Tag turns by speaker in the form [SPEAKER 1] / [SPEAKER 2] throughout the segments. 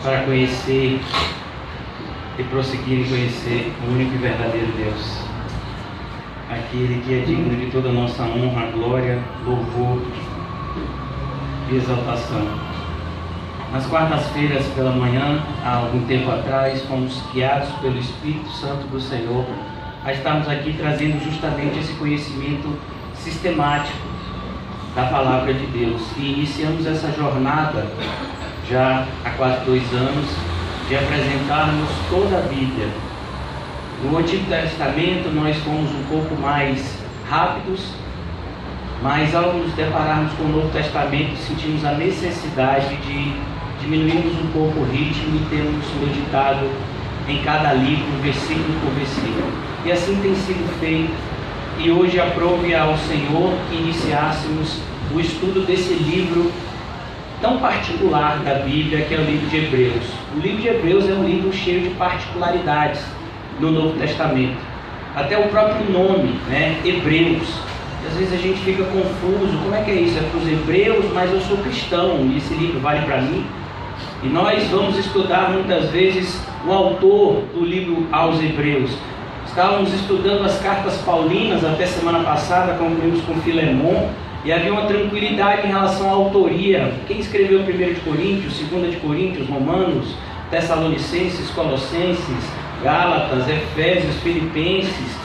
[SPEAKER 1] para conhecer e prosseguir em conhecer o único e verdadeiro Deus, aquele que é digno de toda a nossa honra, glória, louvor e exaltação. Nas quartas-feiras pela manhã, há algum tempo atrás, fomos guiados pelo Espírito Santo do Senhor a estarmos aqui trazendo justamente esse conhecimento sistemático da Palavra de Deus. E iniciamos essa jornada já há quase 2 anos de apresentarmos toda a Bíblia. No Antigo Testamento nós fomos um pouco mais rápidos, mas ao nos depararmos com o Novo Testamento sentimos a necessidade de diminuirmos um pouco o ritmo e termos meditado em cada livro, versículo por versículo. E assim tem sido feito. E hoje aprove ao Senhor que iniciássemos o estudo desse livro tão particular da Bíblia, que é o livro de Hebreus. O livro de Hebreus é um livro cheio de particularidades no Novo Testamento. Até o próprio nome, Hebreus. Às vezes a gente fica confuso, como é que é isso? É para os hebreus, mas eu sou cristão e esse livro vale para mim? E nós vamos estudar muitas vezes o autor do livro aos Hebreus. Estávamos estudando as cartas paulinas até semana passada, concluímos com Filemon, e havia uma tranquilidade em relação à autoria. Quem escreveu 1 de Coríntios, 2 de Coríntios, Romanos, Tessalonicenses, Colossenses, Gálatas, Efésios, Filipenses,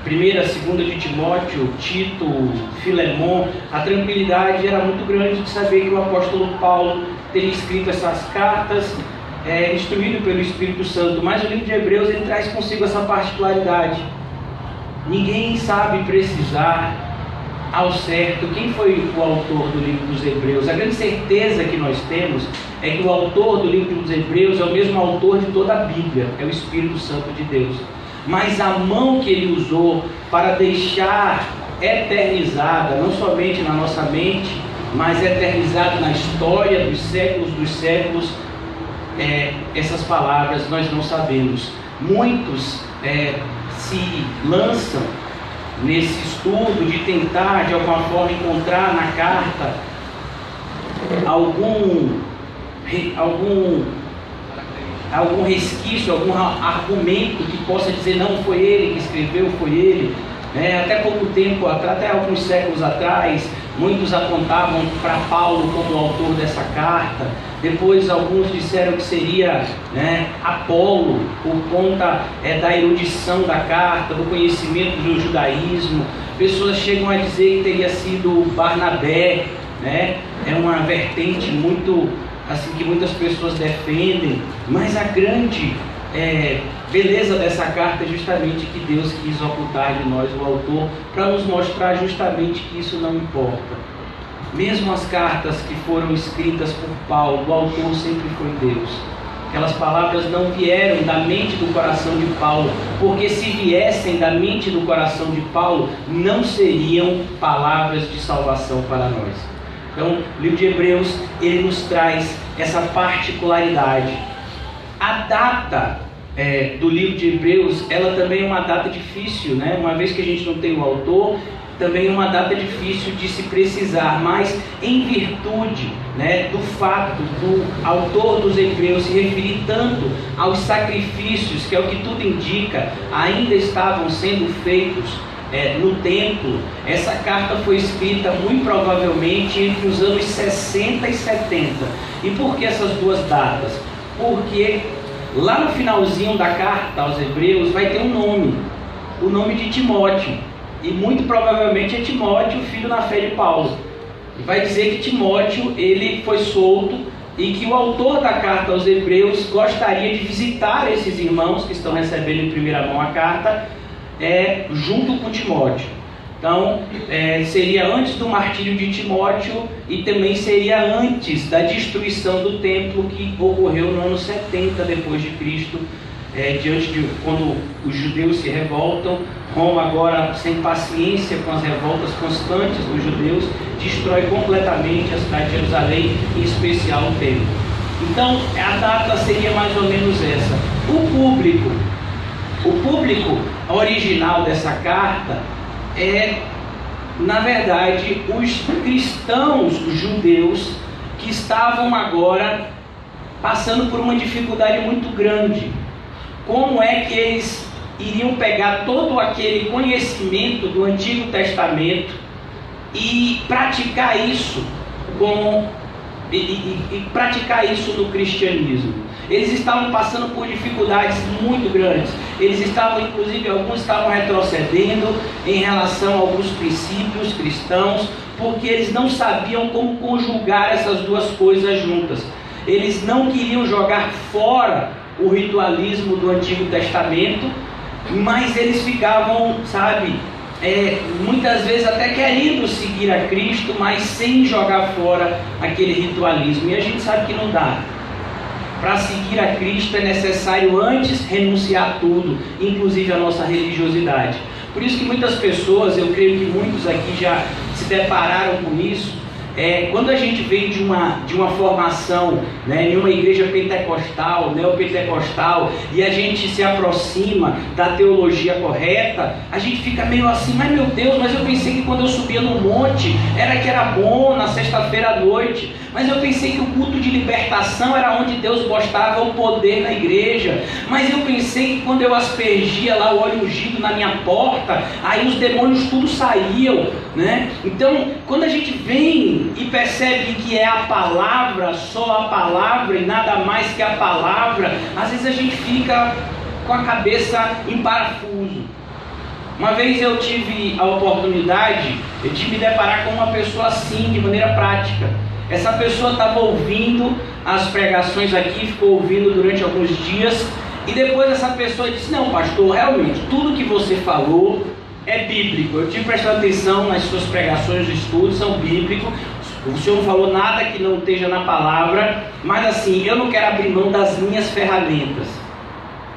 [SPEAKER 1] 1ª, 2ª de Timóteo, Tito, Filemon. A tranquilidade era muito grande de saber que o apóstolo Paulo teria escrito essas cartas, instruído pelo Espírito Santo. Mas o livro de Hebreus ele traz consigo essa particularidade. Ninguém sabe precisar ao certo quem foi o autor do livro dos Hebreus. A grande certeza que nós temos é que o autor do livro dos Hebreus é o mesmo autor de toda a Bíblia, é o Espírito Santo de Deus. Mas a mão que ele usou para deixar eternizada, não somente na nossa mente, mas eternizada na história dos séculos, essas palavras nós não sabemos. Muitos se lançam nesse estudo de tentar de alguma forma encontrar na carta algum resquício, algum argumento que possa dizer não foi ele que escreveu, foi ele. Até pouco tempo atrás, até alguns séculos atrás, muitos apontavam para Paulo como o autor dessa carta. Depois alguns disseram que seria Apolo, por conta da erudição da carta, do conhecimento do judaísmo. Pessoas chegam a dizer que teria sido Barnabé. É uma vertente muito assim que muitas pessoas defendem, mas a grande beleza dessa carta é justamente que Deus quis ocultar de nós o autor para nos mostrar justamente que isso não importa. Mesmo as cartas que foram escritas por Paulo, o autor sempre foi Deus. Aquelas palavras não vieram da mente do coração de Paulo, porque se viessem da mente do coração de Paulo, não seriam palavras de salvação para nós. Então, o livro de Hebreus, ele nos traz essa particularidade. A data do livro de Hebreus, ela também é uma data difícil, Uma vez que a gente não tem o autor, também é uma data difícil de se precisar, mas em virtude do fato do autor dos Hebreus se referir tanto aos sacrifícios, que é o que tudo indica, ainda estavam sendo feitos no templo. Essa carta foi escrita muito provavelmente entre os anos 60 e 70. E por que essas duas datas? Porque lá no finalzinho da carta aos Hebreus vai ter um nome, o nome de Timóteo, e muito provavelmente é Timóteo, filho na fé de Paulo. E vai dizer que Timóteo ele foi solto e que o autor da carta aos Hebreus gostaria de visitar esses irmãos que estão recebendo em primeira mão a carta junto com Timóteo. Então, seria antes do martírio de Timóteo e também seria antes da destruição do templo que ocorreu no ano 70 depois de Cristo, diante de quando os judeus se revoltam. Roma, agora sem paciência com as revoltas constantes dos judeus, destrói completamente a cidade de Jerusalém, em especial o templo. Então, a data seria mais ou menos essa. O público original dessa carta na verdade, os cristãos judeus que estavam agora passando por uma dificuldade muito grande. Como é que eles iriam pegar todo aquele conhecimento do Antigo Testamento e praticar isso praticar isso no cristianismo? Eles estavam passando por dificuldades muito grandes. Eles estavam, inclusive, alguns estavam retrocedendo em relação a alguns princípios cristãos, porque eles não sabiam como conjugar essas duas coisas juntas. Eles não queriam jogar fora o ritualismo do Antigo Testamento, mas eles ficavam, muitas vezes até querendo seguir a Cristo, mas sem jogar fora aquele ritualismo. E a gente sabe que não dá. Para seguir a Cristo é necessário antes renunciar a tudo, inclusive a nossa religiosidade. Por isso que muitas pessoas, eu creio que muitos aqui já se depararam com isso. Quando a gente vem de uma formação, em uma igreja pentecostal, neopentecostal, e a gente se aproxima da teologia correta, a gente fica meio assim, mas meu Deus, mas eu pensei que quando eu subia no monte, que era bom na sexta-feira à noite, mas eu pensei que o culto de libertação era onde Deus mostrava o poder na igreja, mas eu pensei que quando eu aspergia lá o óleo ungido na minha porta, aí os demônios tudo saíam, Então, quando a gente vem e percebe que é a palavra, só a palavra e nada mais que a palavra, às vezes a gente fica com a cabeça em parafuso. Uma vez eu tive a oportunidade de me deparar com uma pessoa assim, de maneira prática. Essa pessoa estava ouvindo as pregações aqui, ficou ouvindo durante alguns dias, e depois essa pessoa disse: não, pastor, realmente, tudo que você falou é bíblico. Eu tive prestado atenção nas suas pregações, os estudos são bíblicos. O senhor não falou nada que não esteja na palavra, mas assim, eu não quero abrir mão das minhas ferramentas.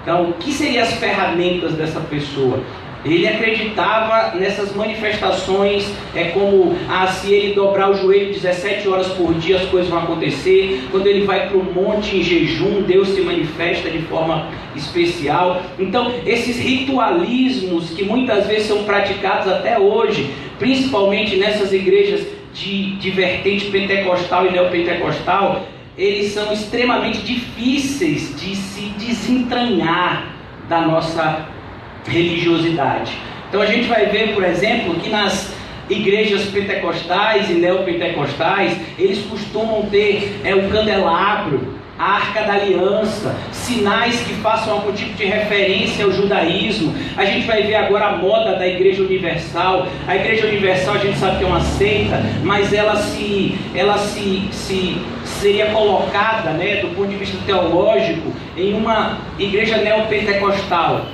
[SPEAKER 1] Então, o que seriam as ferramentas dessa pessoa? Ele acreditava nessas manifestações, como se ele dobrar o joelho 17 horas por dia, as coisas vão acontecer. Quando ele vai para o monte em jejum, Deus se manifesta de forma especial. Então, esses ritualismos que muitas vezes são praticados até hoje, principalmente nessas igrejas de vertente pentecostal e neopentecostal, eles são extremamente difíceis de se desentranhar da nossa religiosidade. Então a gente vai ver, por exemplo, que nas igrejas pentecostais e neopentecostais, eles costumam ter o candelabro, a Arca da Aliança, sinais que façam algum tipo de referência ao judaísmo. A gente vai ver agora a moda da Igreja Universal. A Igreja Universal a gente sabe que é uma seita, mas ela seria colocada, do ponto de vista teológico, em uma igreja neopentecostal.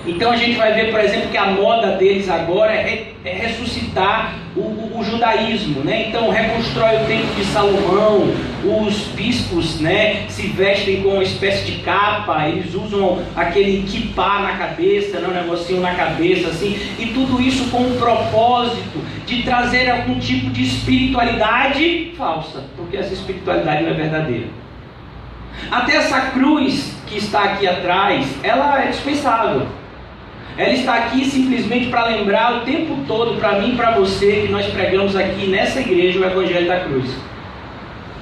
[SPEAKER 1] Então a gente vai ver, por exemplo, que a moda deles agora é ressuscitar o judaísmo, Então reconstrói o templo de Salomão, os bispos, se vestem com uma espécie de capa, eles usam aquele kippah na cabeça, um negocinho na cabeça, assim, e tudo isso com o propósito de trazer algum tipo de espiritualidade falsa, porque essa espiritualidade não é verdadeira. Até essa cruz que está aqui atrás, ela é dispensável. Ela está aqui simplesmente para lembrar o tempo todo, para mim e para você, que nós pregamos aqui nessa igreja o Evangelho da Cruz.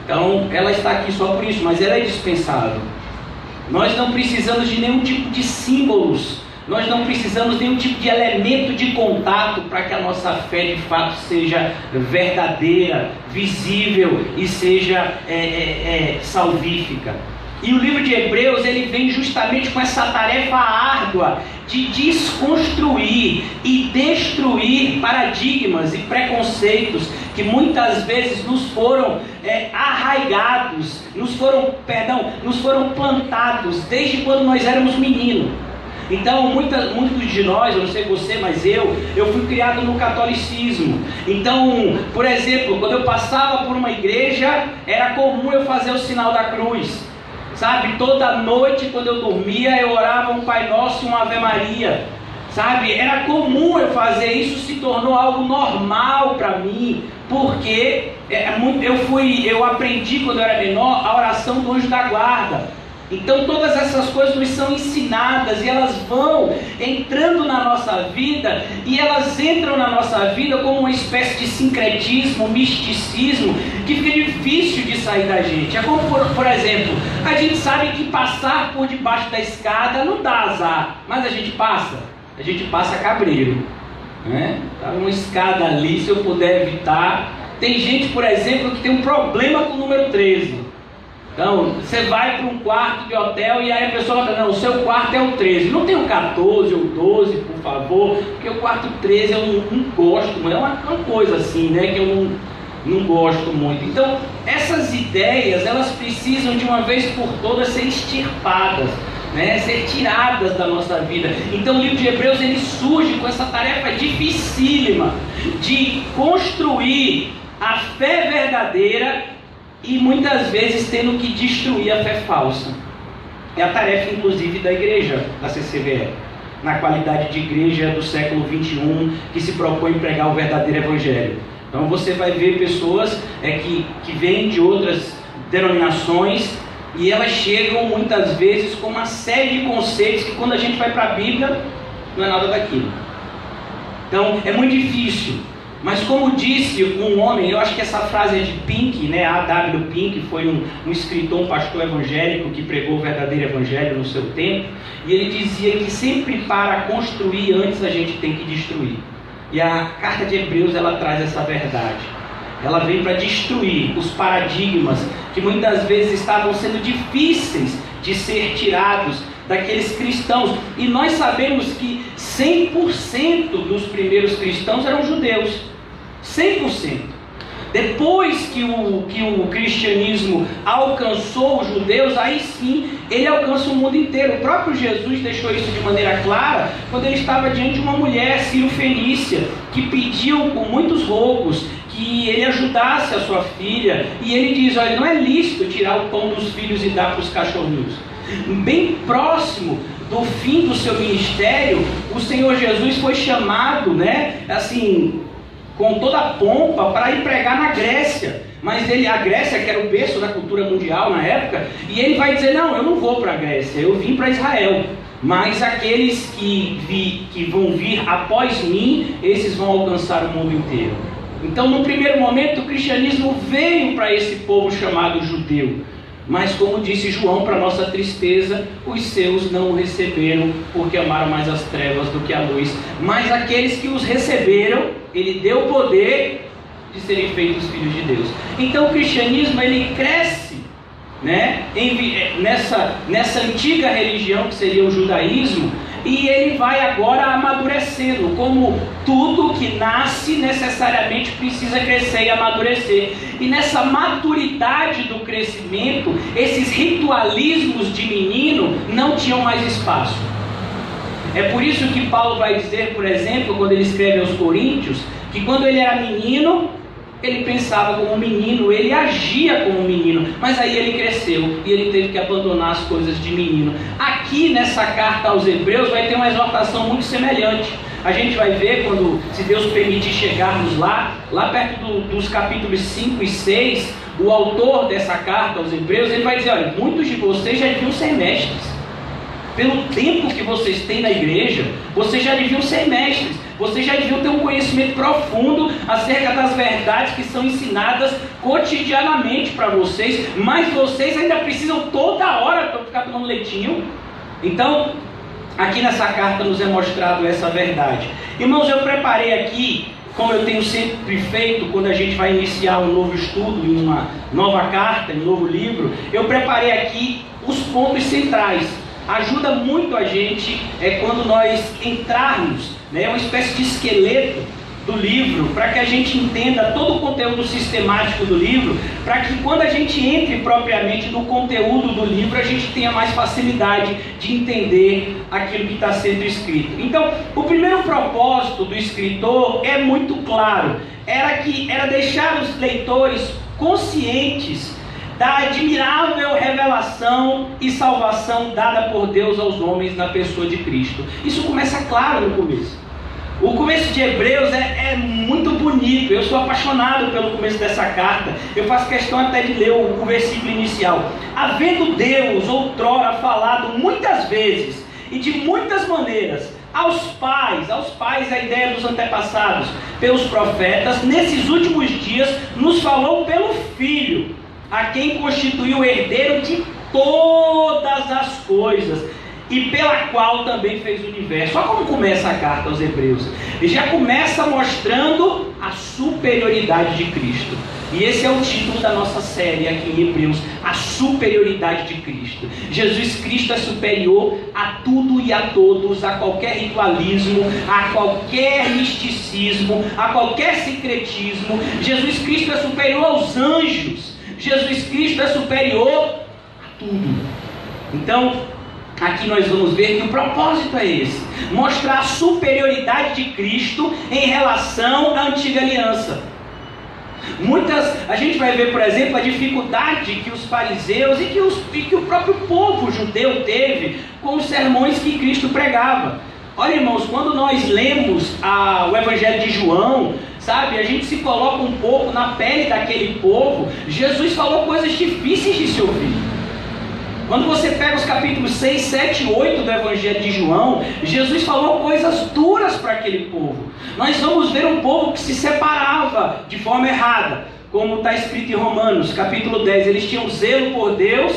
[SPEAKER 1] Então, ela está aqui só por isso, mas ela é dispensável. Nós não precisamos de nenhum tipo de símbolos, nós não precisamos de nenhum tipo de elemento de contato para que a nossa fé de fato seja verdadeira, visível e seja salvífica. E o livro de Hebreus, ele vem justamente com essa tarefa árdua de desconstruir e destruir paradigmas e preconceitos que muitas vezes nos foram arraigados, nos foram plantados desde quando nós éramos meninos. Então, muitos de nós, eu não sei você, mas eu fui criado no catolicismo. Então, por exemplo, quando eu passava por uma igreja, era comum eu fazer o sinal da cruz. Toda noite quando eu dormia, eu orava um Pai Nosso e uma Ave Maria. Era comum eu fazer isso, se tornou algo normal para mim, porque eu aprendi quando eu era menor a oração do anjo da guarda. Então todas essas coisas nos são ensinadas e elas vão entrando na nossa vida, e elas entram na nossa vida como uma espécie de sincretismo, misticismo, que fica difícil de sair da gente. É como, por exemplo, a gente sabe que passar por debaixo da escada não dá azar, mas a gente passa cabreiro, né? Tá uma escada ali, se eu puder evitar. Tem gente, por exemplo, que tem um problema com o número 13. Então, você vai para um quarto de hotel e aí a pessoa fala, não, o seu quarto é o 13. Não tem o 14 ou 12, por favor, porque o quarto 13 eu não gosto, é uma coisa assim, né, que eu não gosto muito. Então, essas ideias, elas precisam de uma vez por todas ser extirpadas, né, ser tiradas da nossa vida. Então o livro de Hebreus, ele surge com essa tarefa dificílima de construir a fé verdadeira, e muitas vezes tendo que destruir a fé falsa. É a tarefa inclusive da igreja, da CCVE, na qualidade de igreja do século 21, que se propõe pregar o verdadeiro evangelho. Então você vai ver pessoas que vêm de outras denominações, e elas chegam muitas vezes com uma série de conceitos que, quando a gente vai para a Bíblia, não é nada daquilo. Então é muito difícil. Mas como disse um homem, eu acho que essa frase é de Pink, né? A.W. Pink foi um escritor, um pastor evangélico que pregou o verdadeiro evangelho no seu tempo, e ele dizia que sempre para construir antes a gente tem que destruir. E a carta de Hebreus, ela traz essa verdade. Ela vem para destruir os paradigmas que muitas vezes estavam sendo difíceis de ser tirados daqueles cristãos. E nós sabemos que 100% dos primeiros cristãos eram judeus. 100%. Depois que o cristianismo alcançou os judeus, aí sim ele alcança o mundo inteiro. O próprio Jesus deixou isso de maneira clara quando ele estava diante de uma mulher sírio-fenícia que pediu com muitos rogos que ele ajudasse a sua filha, e ele diz, olha, não é lícito tirar o pão dos filhos e dar para os cachorrinhos. Bem próximo do fim do seu ministério, o Senhor Jesus foi chamado, né, assim, com toda a pompa, para ir pregar na Grécia. Mas a Grécia, que era o berço da cultura mundial na época, e ele vai dizer, não, eu não vou para a Grécia, eu vim para Israel. Mas aqueles que vão vir após mim, esses vão alcançar o mundo inteiro. Então, no primeiro momento, o cristianismo veio para esse povo chamado judeu. Mas, como disse João, para nossa tristeza, os seus não o receberam, porque amaram mais as trevas do que a luz. Mas aqueles que os receberam, ele deu poder de serem feitos filhos de Deus. Então o cristianismo, ele cresce, né, nessa antiga religião que seria o judaísmo, e ele vai agora amadurecendo, como tudo que nasce necessariamente precisa crescer e amadurecer. E nessa maturidade do crescimento, esses ritualismos de menino não tinham mais espaço. É por isso que Paulo vai dizer, por exemplo, quando ele escreve aos Coríntios, que quando ele era menino, ele pensava como um menino, ele agia como um menino, mas aí ele cresceu e ele teve que abandonar as coisas de menino. Aqui nessa carta aos Hebreus vai ter uma exortação muito semelhante. A gente vai ver quando, se Deus permitir chegarmos lá perto dos capítulos 5 e 6, o autor dessa carta aos Hebreus, ele vai dizer, olha, muitos de vocês já deviam ser mestres. Pelo tempo que vocês têm na igreja, vocês já deviam ser mestres. Vocês já deviam ter um conhecimento profundo acerca das verdades que são ensinadas cotidianamente para vocês, mas vocês ainda precisam toda hora para ficar tomando leitinho. Então, aqui nessa carta nos é mostrado essa verdade. Irmãos, eu preparei aqui, como eu tenho sempre feito quando a gente vai iniciar um novo estudo, em uma nova carta, em um novo livro, eu preparei aqui os pontos centrais. Ajuda muito a gente quando nós entrarmos, né, uma espécie de esqueleto do livro, para que a gente entenda todo o conteúdo sistemático do livro, para que quando a gente entre propriamente no conteúdo do livro, a gente tenha mais facilidade de entender aquilo que está sendo escrito. Então, o primeiro propósito do escritor é muito claro, era deixar os leitores conscientes da admirável revelação e salvação dada por Deus aos homens na pessoa de Cristo. Isso começa claro no começo. O começo de Hebreus é muito bonito. Eu sou apaixonado pelo começo dessa carta. Eu faço questão até de ler o versículo inicial. Havendo Deus outrora falado muitas vezes e de muitas maneiras aos pais, a ideia dos antepassados, pelos profetas, nesses últimos dias nos falou pelo Filho, a quem constituiu o herdeiro de todas as coisas, e pela qual também fez o universo. Olha como começa a carta aos Hebreus. Ele já começa mostrando a superioridade de Cristo. E esse é o título da nossa série aqui em Hebreus, a superioridade de Cristo. Jesus Cristo é superior a tudo e a todos, a qualquer ritualismo, a qualquer misticismo, a qualquer secretismo. Jesus Cristo é superior aos anjos. Jesus Cristo é superior a tudo. Então, aqui nós vamos ver que o propósito é esse: mostrar a superioridade de Cristo em relação à antiga aliança. A gente vai ver, por exemplo, a dificuldade que os fariseus e que o próprio povo judeu teve com os sermões que Cristo pregava. Olha, irmãos, quando nós lemos o Evangelho de João, sabe, a gente se coloca um pouco na pele daquele povo. Jesus falou coisas difíceis de se ouvir. Quando você pega os capítulos 6, 7 e 8 do Evangelho de João, Jesus falou coisas duras para aquele povo. Nós vamos ver um povo que se separava de forma errada, como está escrito em Romanos, capítulo 10. Eles tinham zelo por Deus,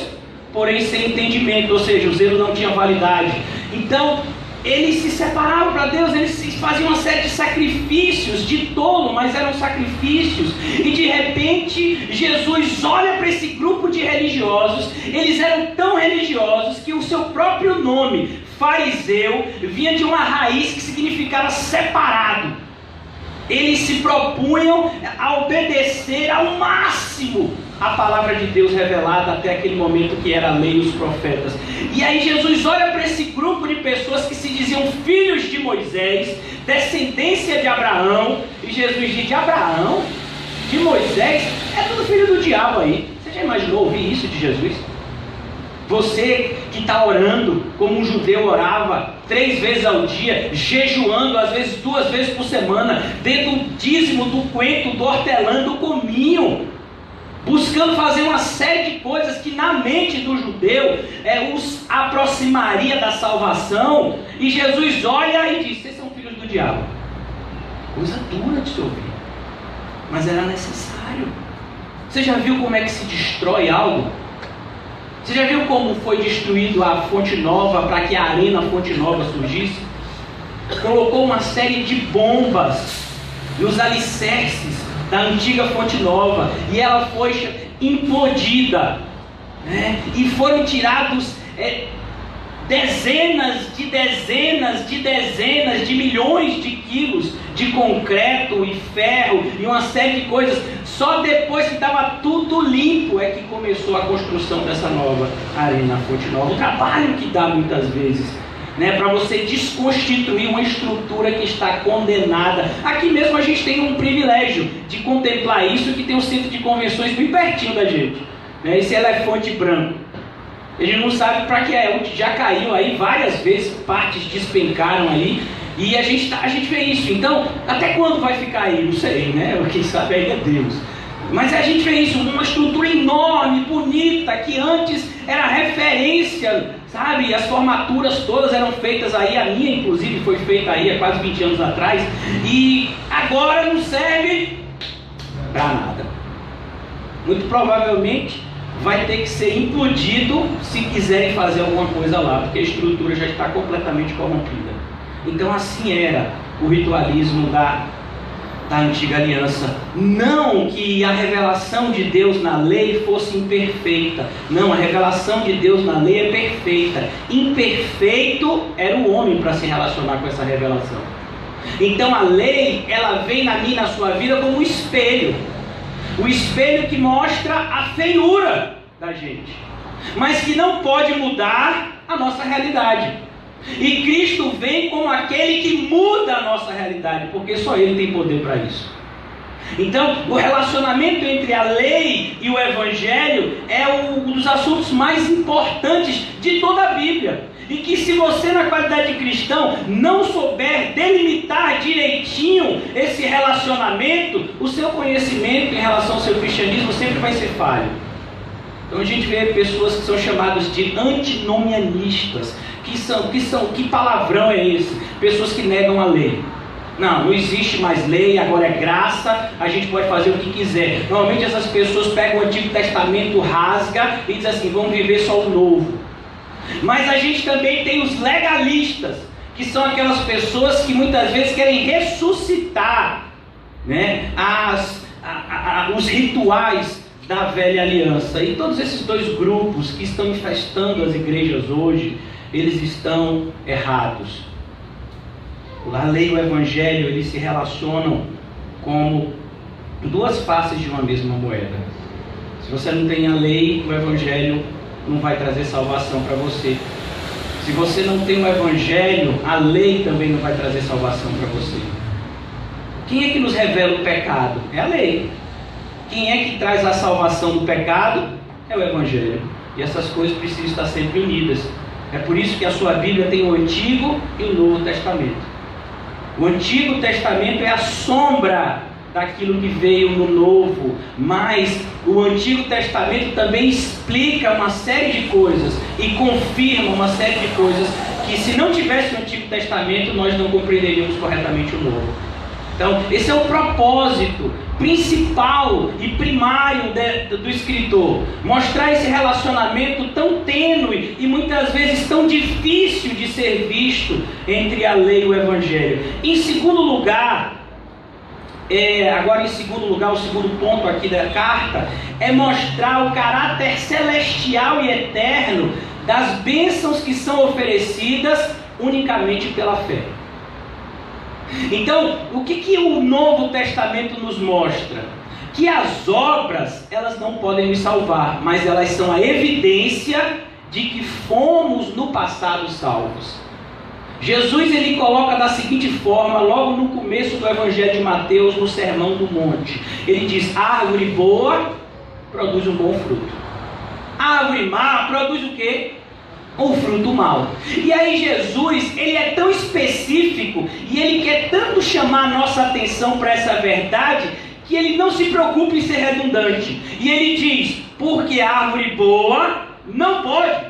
[SPEAKER 1] porém sem entendimento, ou seja, o zelo não tinha validade. Então, eles se separavam para Deus, eles faziam uma série de sacrifícios, de tolo, mas eram sacrifícios. E de repente, Jesus olha para esse grupo de religiosos. Eles eram tão religiosos que o seu próprio nome, fariseu, vinha de uma raiz que significava separado. Eles se propunham a obedecer ao máximo a palavra de Deus revelada até aquele momento, que era a lei e os profetas. E aí Jesus olha para esse grupo de pessoas que se diziam filhos de Moisés, descendência de Abraão, e Jesus diz: de Abraão? De Moisés? É tudo filho do diabo aí. Você já imaginou ouvir isso de Jesus? Você que está orando como um judeu orava 3 vezes ao dia, jejuando às vezes 2 vezes por semana, dentro do dízimo, do coentro, do hortelã, do cominho, buscando fazer uma série de coisas que na mente do judeu os aproximaria da salvação. E Jesus olha e diz: vocês são filhos do diabo. Coisa dura de se ouvir, mas era necessário. Você já viu como é que se destrói algo? Você já viu como foi destruído a Fonte Nova para que a Arena Fonte Nova surgisse? Colocou uma série de bombas nos alicerces da antiga Fonte Nova, e ela foi implodida, né? E foram tirados dezenas de milhões de quilos de concreto e ferro e uma série de coisas. Só depois que estava tudo limpo é que começou a construção dessa nova Arena Fonte Nova. O trabalho que dá muitas vezes, né, para você desconstituir uma estrutura que está condenada. Aqui mesmo a gente tem um privilégio de contemplar isso, que tem um centro de convenções bem pertinho da gente, né, esse elefante branco. A gente não sabe para que é, já caiu aí várias vezes, partes despencaram aí, e a gente vê isso. Então, até quando vai ficar aí? Não sei, né? Quem sabe aí é Deus. Mas a gente vê isso, uma estrutura enorme, bonita, que antes era referência, sabe? As formaturas todas eram feitas aí, a minha inclusive foi feita aí há quase 20 anos atrás, e agora não serve para nada. Muito provavelmente vai ter que ser implodido se quiserem fazer alguma coisa lá, porque a estrutura já está completamente corrompida. Então assim era o ritualismo da antiga aliança. Não que a revelação de Deus na lei fosse imperfeita. Não, a revelação de Deus na lei é perfeita. Imperfeito era o homem para se relacionar com essa revelação. Então a lei, ela vem na minha e na sua vida como um espelho. O espelho que mostra a feiura da gente, mas que não pode mudar a nossa realidade. E Cristo vem como aquele que muda a nossa realidade, porque só Ele tem poder para isso. Então, o relacionamento entre a lei e o Evangelho é um dos assuntos mais importantes de toda a Bíblia. E que se você, na qualidade de cristão, não souber delimitar direitinho esse relacionamento, o seu conhecimento em relação ao seu cristianismo sempre vai ser falho. Então a gente vê pessoas que são chamadas de antinomianistas. Que palavrão é esse? Pessoas que negam a lei. Não existe mais lei, agora é graça, a gente pode fazer o que quiser. Normalmente essas pessoas pegam o Antigo Testamento, rasga e dizem assim, vamos viver só o Novo. Mas a gente também tem os legalistas, que são aquelas pessoas que muitas vezes querem ressuscitar, né, os rituais da velha aliança. E todos esses dois grupos que estão infestando as igrejas hoje, eles estão errados. A lei e o Evangelho, eles se relacionam como duas faces de uma mesma moeda. Se você não tem a lei, o Evangelho não vai trazer salvação para você. Se você não tem o Evangelho, a lei também não vai trazer salvação para você. Quem é que nos revela o pecado? É a lei. Quem é que traz a salvação do pecado? É o Evangelho. E essas coisas precisam estar sempre unidas. É por isso que a sua Bíblia tem o Antigo e o Novo Testamento. O Antigo Testamento é a sombra daquilo que veio no Novo, mas o Antigo Testamento também explica uma série de coisas e confirma uma série de coisas que, se não tivesse o Antigo Testamento, nós não compreenderíamos corretamente o Novo. Então, esse é o propósito principal e primário do escritor, mostrar esse relacionamento tão tênue e muitas vezes tão difícil de ser visto entre a lei e o Evangelho. Em segundo lugar, o segundo ponto aqui da carta é mostrar o caráter celestial e eterno das bênçãos que são oferecidas unicamente pela fé. Então, o que o Novo Testamento nos mostra? Que as obras, elas não podem nos salvar, mas elas são a evidência de que fomos no passado salvos. Jesus, ele coloca da seguinte forma, logo no começo do Evangelho de Mateus, no Sermão do Monte. Ele diz, a árvore boa produz um bom fruto. A árvore má produz o quê? Um fruto mau. E aí Jesus, ele é tão específico e ele quer tanto chamar a nossa atenção para essa verdade, que ele não se preocupa em ser redundante. E ele diz, porque a árvore boa não pode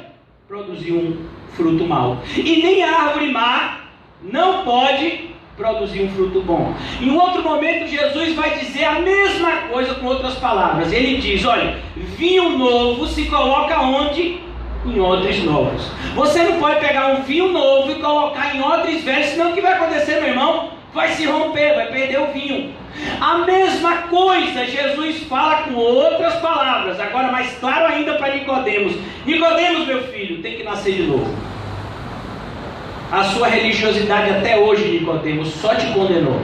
[SPEAKER 1] produzir um fruto mau, e nem a árvore má não pode produzir um fruto bom. Em outro momento Jesus vai dizer a mesma coisa com outras palavras. Ele diz, olha, vinho novo se coloca onde? Em odres novos. Você não pode pegar um vinho novo e colocar em odres velhos, senão o que vai acontecer, meu irmão? Vai se romper, vai perder o vinho. A mesma coisa Jesus fala com outras palavras, agora mais claro ainda para Nicodemos. Nicodemos, meu filho, tem que nascer de novo. A sua religiosidade até hoje, Nicodemos, só te condenou.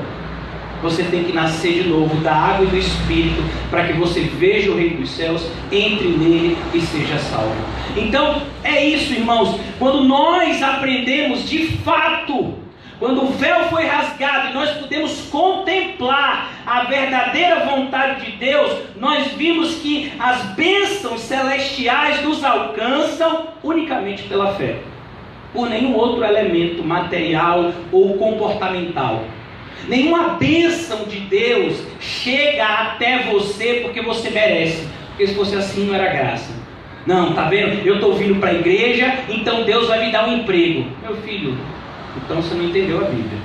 [SPEAKER 1] Você tem que nascer de novo da água e do Espírito, para que você veja o Reino dos Céus, entre nele e seja salvo. Então, é isso, irmãos. Quando nós aprendemos de fato, quando o véu foi rasgado e nós pudemos contemplar a verdadeira vontade de Deus, nós vimos que as bênçãos celestiais nos alcançam unicamente pela fé, por nenhum outro elemento material ou comportamental. Nenhuma bênção de Deus chega até você porque você merece, porque se fosse assim não era graça. Não, tá vendo? Eu estou vindo para a igreja, então Deus vai me dar um emprego. Meu filho, então você não entendeu a Bíblia.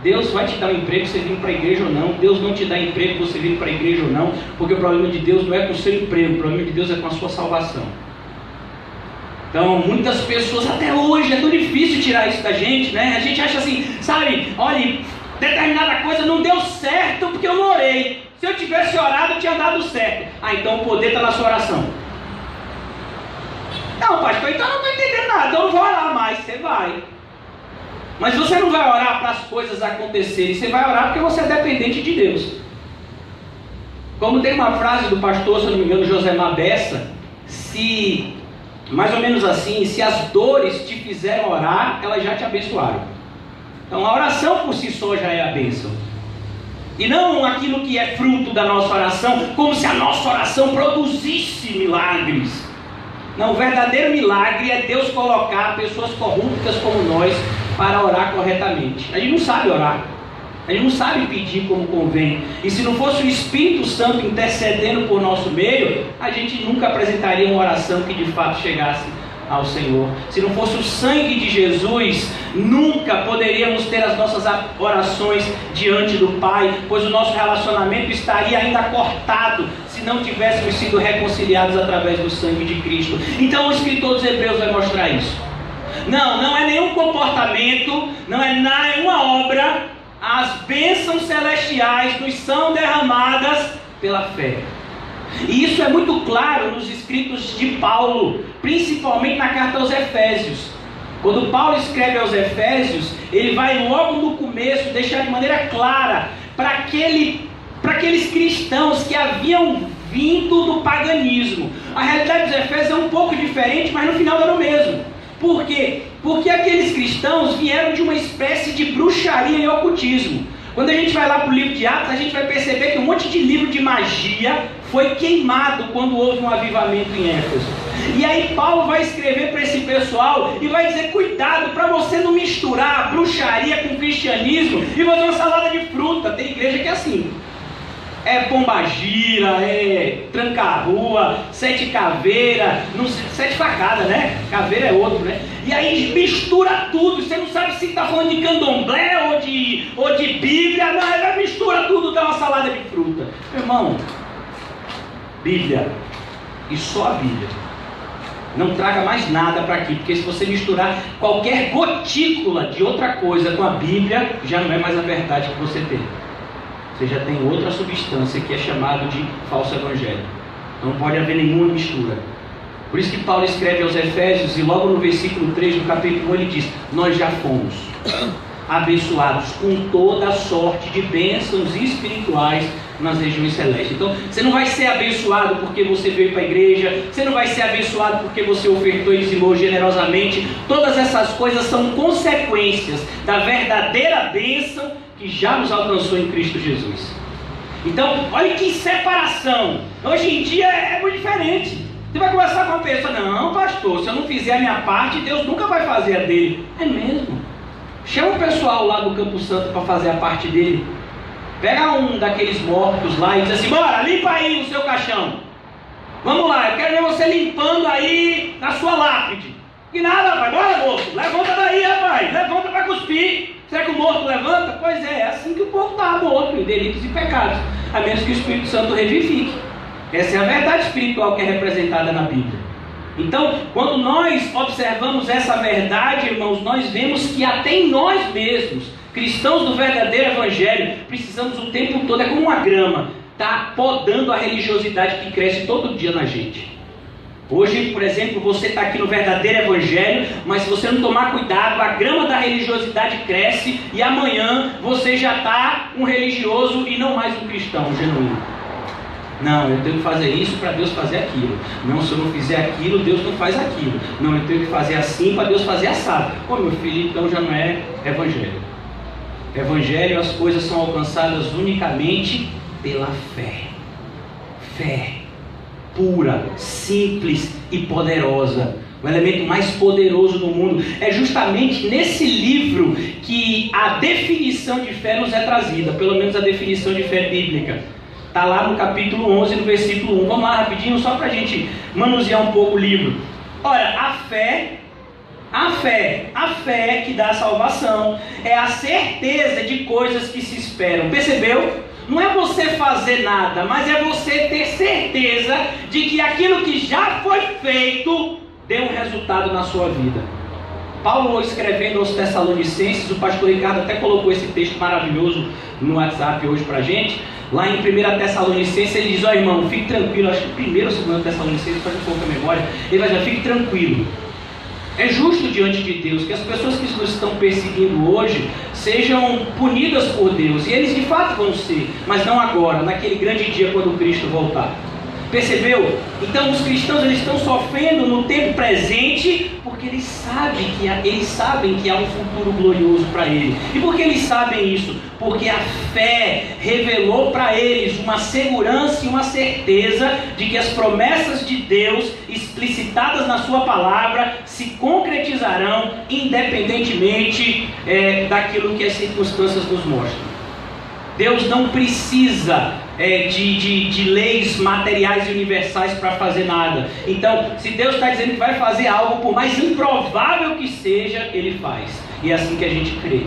[SPEAKER 1] Deus vai te dar um emprego você vir para a igreja ou não. Deus não te dá emprego você vir para a igreja ou não, porque o problema de Deus não é com o seu emprego, o problema de Deus é com a sua salvação. Então, muitas pessoas, até hoje, é tão difícil tirar isso da gente, né? A gente acha assim, sabe, olha, determinada coisa não deu certo porque eu não orei. Se eu tivesse orado, tinha dado certo. Ah, então o poder está na sua oração. Não, pastor, então eu não estou entendendo nada, então eu não vou orar mais. Você vai. Mas você não vai orar para as coisas acontecerem, você vai orar porque você é dependente de Deus. Como tem uma frase do pastor, se eu não me engano, Josemar Bessa, mais ou menos assim, se as dores te fizeram orar, elas já te abençoaram. Então a oração por si só já é a bênção. E não aquilo que é fruto da nossa oração, como se a nossa oração produzisse milagres. Não, o verdadeiro milagre é Deus colocar pessoas corruptas como nós para orar corretamente. A gente não sabe orar, a gente não sabe pedir como convém. E se não fosse o Espírito Santo intercedendo por nosso meio, a gente nunca apresentaria uma oração que de fato chegasse ao Senhor. Se não fosse o sangue de Jesus, nunca poderíamos ter as nossas orações diante do Pai, pois o nosso relacionamento estaria ainda cortado se não tivéssemos sido reconciliados através do sangue de Cristo. Então o escritor dos Hebreus vai mostrar isso. Não é nenhum comportamento, não é nenhuma obra. As bênçãos celestiais nos são derramadas pela fé. E isso é muito claro nos escritos de Paulo, principalmente na carta aos Efésios. Quando Paulo escreve aos Efésios, ele vai logo no começo deixar de maneira clara para aqueles cristãos que haviam vindo do paganismo. A realidade dos Efésios é um pouco diferente, mas no final era o mesmo. Por quê? Porque aqueles cristãos vieram de uma espécie de bruxaria e ocultismo. Quando a gente vai lá para o livro de Atos, a gente vai perceber que um monte de livro de magia foi queimado quando houve um avivamento em Éfeso. E aí Paulo vai escrever para esse pessoal e vai dizer: cuidado para você não misturar bruxaria com cristianismo e fazer uma salada de fruta. Tem igreja que é assim. É pombagira, é tranca-rua, 7 caveiras, 7 facadas, né? Caveira é outro, né? E aí mistura tudo, você não sabe se está falando de candomblé ou de Bíblia, não, ela mistura tudo, dá uma salada de fruta. Meu irmão, Bíblia, e só a Bíblia. Não traga mais nada para aqui, porque se você misturar qualquer gotícula de outra coisa com a Bíblia, já não é mais a verdade que você tem. Você já tem outra substância que é chamado de falso evangelho. Não pode haver nenhuma mistura. Por isso que Paulo escreve aos Efésios, e logo no versículo 3 do capítulo 1 ele diz: nós já fomos abençoados com toda a sorte de bênçãos espirituais nas regiões celestes. Então, você não vai ser abençoado porque você veio para a igreja, você não vai ser abençoado porque você ofertou e dizimou generosamente. Todas essas coisas são consequências da verdadeira bênção que já nos alcançou em Cristo Jesus. Então, olha que separação. Hoje em dia é muito diferente. Você vai conversar com uma pessoa: não, pastor, se eu não fizer a minha parte, Deus nunca vai fazer a dele. É mesmo? Chama o pessoal lá do Campo Santo para fazer a parte dele. Pega um daqueles mortos lá e diz assim: bora, limpa aí o seu caixão. Vamos lá, eu quero ver você limpando aí na sua lápide. E nada, rapaz, bora, moço, levanta daí, rapaz, levanta para cuspir. Será que o morto levanta? Pois é assim que o povo está morto, em delitos e pecados, a menos que o Espírito Santo revivifique. Essa é a verdade espiritual que é representada na Bíblia. Então, quando nós observamos essa verdade, irmãos, nós vemos que até em nós mesmos, cristãos do verdadeiro evangelho, precisamos o tempo todo, é como uma grama, tá podando a religiosidade que cresce todo dia na gente. Hoje, por exemplo, você está aqui no verdadeiro evangelho, mas se você não tomar cuidado, a grama da religiosidade cresce e amanhã você já está um religioso e não mais um cristão genuíno. Não, eu tenho que fazer isso para Deus fazer aquilo. Não, se eu não fizer aquilo, Deus não faz aquilo. Não, eu tenho que fazer assim para Deus fazer assado. Pô, meu filho, então já não é evangelho. Evangelho, as coisas são alcançadas unicamente pela fé. Fé pura, simples e poderosa. O elemento mais poderoso do mundo. É justamente nesse livro que a definição de fé nos é trazida. Pelo menos a definição de fé bíblica. Está lá no capítulo 11, no versículo 1. Vamos lá rapidinho, só para a gente manusear um pouco o livro. Olha, a fé que dá a salvação é a certeza de coisas que se esperam. Percebeu? Não é você fazer nada, mas é você ter certeza de que aquilo que já foi feito deu um resultado na sua vida. Paulo, escrevendo aos Tessalonicenses, o pastor Ricardo até colocou esse texto maravilhoso no WhatsApp hoje para a gente. Lá em 1 Tessalonicenses ele diz: ó irmão, fique tranquilo. Acho que 1 ou 2 Tessalonicenses, faz um pouco a memória. Ele vai dizer: fique tranquilo. É justo diante de Deus que as pessoas que nos estão perseguindo hoje sejam punidas por Deus. E eles de fato vão ser, mas não agora, naquele grande dia quando Cristo voltar. Percebeu? Então os cristãos eles estão sofrendo no tempo presente porque eles sabem que há um futuro glorioso para eles. E por que eles sabem isso? Porque a fé revelou para eles uma segurança e uma certeza de que as promessas de Deus explicitadas na sua palavra se concretizarão independentemente daquilo que as circunstâncias nos mostram. Deus não precisa de leis materiais e universais para fazer nada. Então, se Deus está dizendo que vai fazer algo, por mais improvável que seja, Ele faz. E é assim que a gente crê.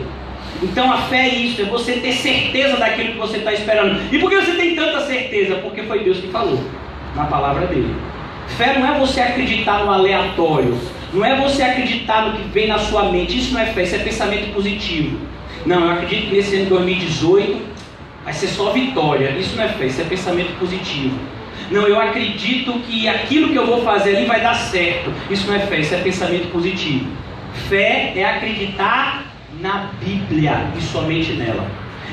[SPEAKER 1] Então a fé é isso, é você ter certeza daquilo que você está esperando. E por que você tem tanta certeza? Porque foi Deus que falou, na palavra dele. Fé não é você acreditar no aleatório, não é você acreditar no que vem na sua mente. Isso não é fé, isso é pensamento positivo. Não, eu acredito que nesse ano de 2018 vai ser só vitória. Isso não é fé, isso é pensamento positivo. Não, eu acredito que aquilo que eu vou fazer ali vai dar certo. Isso não é fé, isso é pensamento positivo. Fé é acreditar na Bíblia e somente nela.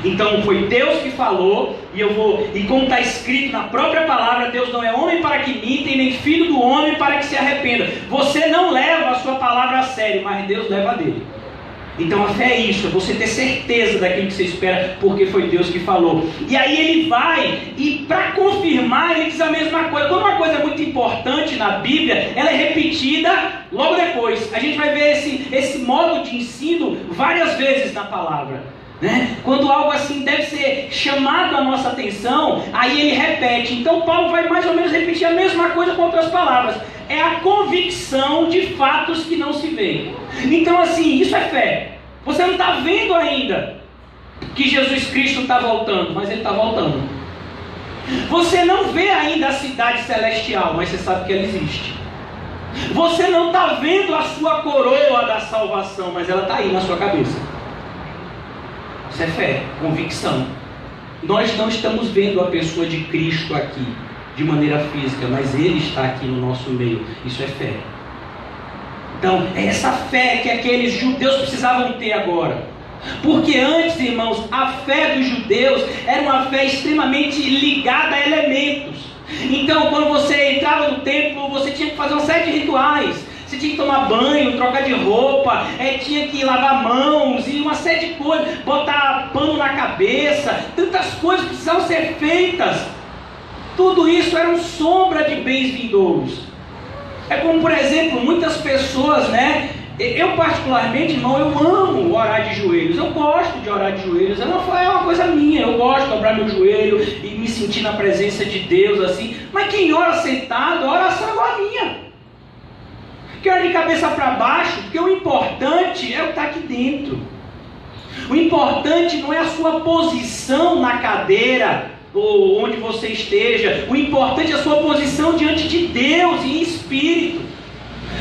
[SPEAKER 1] Então foi Deus que falou, e como está escrito na própria palavra, Deus não é homem para que minta, e nem filho do homem para que se arrependa. Você não leva a sua palavra a sério, mas Deus leva a dele. Então a fé é isso, é você ter certeza daquilo que você espera, porque foi Deus que falou. E aí ele vai, e para confirmar, ele diz a mesma coisa. Quando uma coisa é muito importante na Bíblia, ela é repetida logo depois. A gente vai ver esse modo de ensino várias vezes na palavra, né? Quando algo assim deve ser chamado a nossa atenção, aí ele repete. Então Paulo vai mais ou menos repetir a mesma coisa com outras palavras. É a convicção de fatos que não se veem. Então assim, isso é fé. Você não está vendo ainda que Jesus Cristo está voltando, mas Ele está voltando. Você não vê ainda a cidade celestial, mas você sabe que ela existe. Você não está vendo a sua coroa da salvação, mas ela está aí na sua cabeça. Isso é fé, convicção. Nós não estamos vendo a pessoa de Cristo aqui de maneira física, mas Ele está aqui no nosso meio. Isso é fé. Então, é essa fé que aqueles judeus precisavam ter agora. Porque antes, irmãos, a fé dos judeus era uma fé extremamente ligada a elementos. Então, quando você entrava no templo, você tinha que fazer uma série de rituais. Você tinha que tomar banho, trocar de roupa, tinha que lavar mãos e uma série de coisas, botar pano na cabeça, tantas coisas precisavam ser feitas. Tudo isso era sombra de bens vindouros. É como, por exemplo, muitas pessoas, né? Eu particularmente, irmão, eu amo orar de joelhos. Eu gosto de orar de joelhos. É uma coisa minha. Eu gosto de dobrar meu joelho e me sentir na presença de Deus assim. Mas quem ora sentado, a oração é igual a minha. Quem ora de cabeça para baixo, porque o importante é o que está aqui dentro. O importante não é a sua posição na cadeira ou onde você esteja. O importante é a sua posição diante de Deus e em espírito.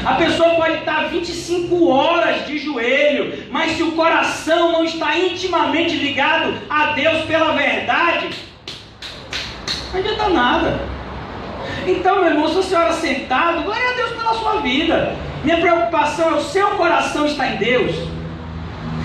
[SPEAKER 1] A pessoa pode estar 25 horas de joelho, mas se o coração não está intimamente ligado a Deus pela verdade, não adianta nada. Então, meu irmão, se você ora sentado, glória a Deus pela sua vida. Minha preocupação é o seu coração estar em Deus.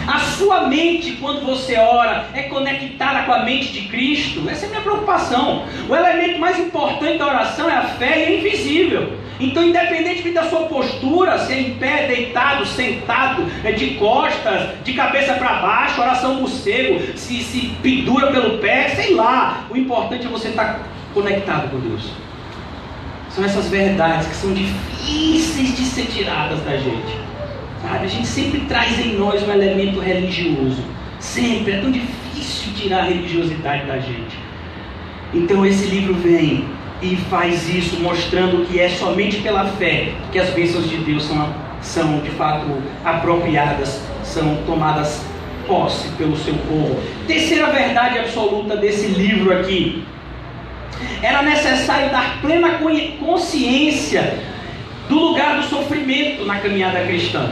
[SPEAKER 1] A sua mente, quando você ora, é conectada com a mente de Cristo. Essa é a minha preocupação. O elemento mais importante da oração é a fé e é invisível. Então, independentemente da sua postura, se é em pé, deitado, sentado, de costas, de cabeça para baixo, oração morcego, se pendura pelo pé, sei lá. O importante é você estar conectado com Deus. São essas verdades que são difíceis de ser tiradas da gente. Sabe? A gente sempre traz em nós um elemento religioso. Sempre. É tão difícil tirar a religiosidade da gente. Então esse livro vem e faz isso, mostrando que é somente pela fé que as bênçãos de Deus são de fato apropriadas, são tomadas posse pelo seu povo. Terceira verdade absoluta desse livro aqui: era necessário dar plena consciência do lugar do sofrimento na caminhada cristã.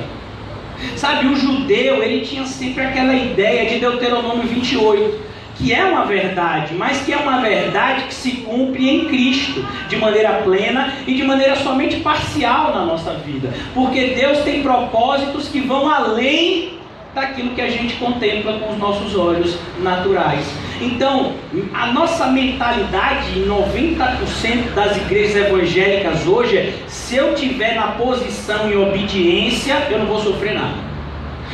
[SPEAKER 1] Sabe, o judeu, ele tinha sempre aquela ideia de Deuteronômio 28, que é uma verdade, mas que é uma verdade que se cumpre em Cristo, de maneira plena e de maneira somente parcial na nossa vida. Porque Deus tem propósitos que vão além daquilo que a gente contempla com os nossos olhos naturais. Então, a nossa mentalidade em 90% das igrejas evangélicas hoje é: se eu estiver na posição em obediência, eu não vou sofrer nada.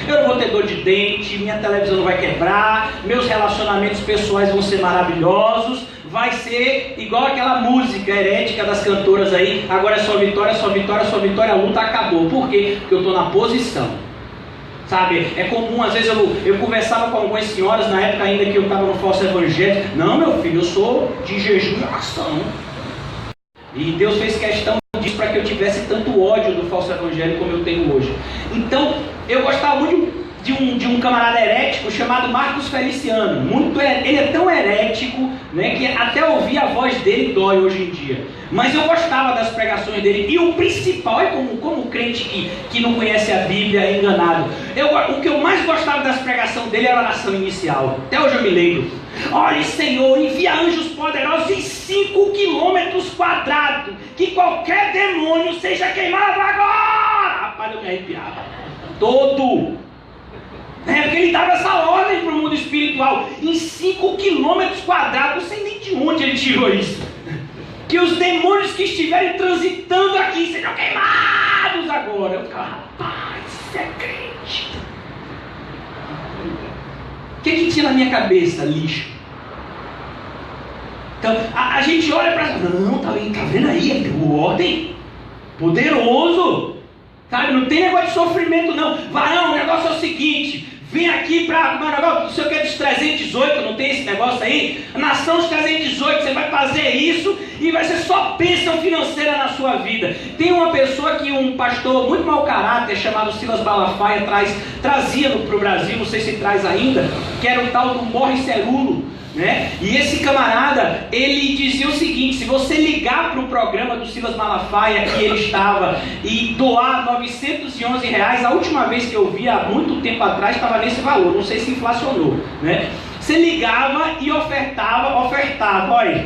[SPEAKER 1] Eu não vou ter dor de dente, minha televisão não vai quebrar, meus relacionamentos pessoais vão ser maravilhosos, vai ser igual aquela música herética das cantoras aí: agora é só vitória, só vitória, só vitória, a luta acabou. Por quê? Porque eu estou na posição. Sabe, é comum, às vezes eu conversava com algumas senhoras, na época ainda que eu estava no falso evangelho: não, meu filho, eu sou de jejum e oração. E Deus fez questão disso para que eu tivesse tanto ódio do falso evangelho como eu tenho hoje. Então, eu gostava muito de um camarada herético chamado Marcos Feliciano. Ele é tão herético, né, que até ouvir a voz dele dói hoje em dia. Mas eu gostava das pregações dele. E o principal é como crente que não conhece a Bíblia é enganado. O que eu mais gostava das pregações dele era a oração inicial. Até hoje eu me lembro: olhe, Senhor, envia anjos poderosos em 5 quilômetros quadrados, que qualquer demônio seja queimado agora. Rapaz, eu me arrepiava todo. Porque ele dava essa ordem para o mundo espiritual em 5 quilômetros quadrados. Não sei nem de onde ele tirou isso. Que os demônios que estiverem transitando aqui sejam queimados agora. Eu ficava: rapaz, isso é crente. O que tinha na minha cabeça? Lixo. Então a gente olha para... não, tá vendo aí? Ele deu ordem. Poderoso. Sabe, não tem negócio de sofrimento não. Varão, o negócio é o seguinte: vem aqui para o negócio, não sei o que é dos 318, não tem esse negócio aí? A nação dos 318, você vai fazer isso e vai ser só bênção financeira na sua vida. Tem uma pessoa que um pastor muito mau caráter, chamado Silas Malafaia, trazia para o Brasil, não sei se traz ainda, que era o tal do Morre Cerulo. Né? E esse camarada, ele dizia o seguinte: se você ligar para o programa do Silas Malafaia que ele estava e doar R$911, a última vez que eu vi, há muito tempo atrás, estava nesse valor, não sei se inflacionou, né? Você ligava e ofertava, olha,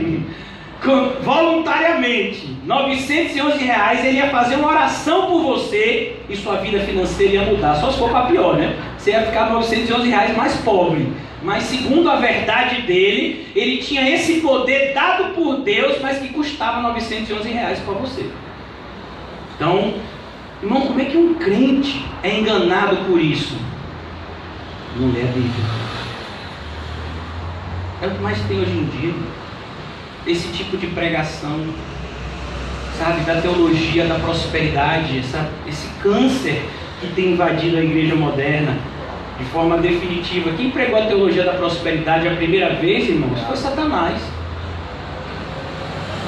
[SPEAKER 1] voluntariamente, R$911, ele ia fazer uma oração por você e sua vida financeira ia mudar. Só se for para pior, né? Você ia ficar R$911 mais pobre. Mas segundo a verdade dele, ele tinha esse poder dado por Deus, mas que custava R$911 para você. Então, irmão, como é que um crente é enganado por isso? Não lê a Bíblia. É o que mais tem hoje em dia. Esse tipo de pregação, sabe, da teologia da prosperidade, esse câncer que tem invadido a igreja moderna de forma definitiva. Quem pregou a teologia da prosperidade a primeira vez, irmãos, foi Satanás.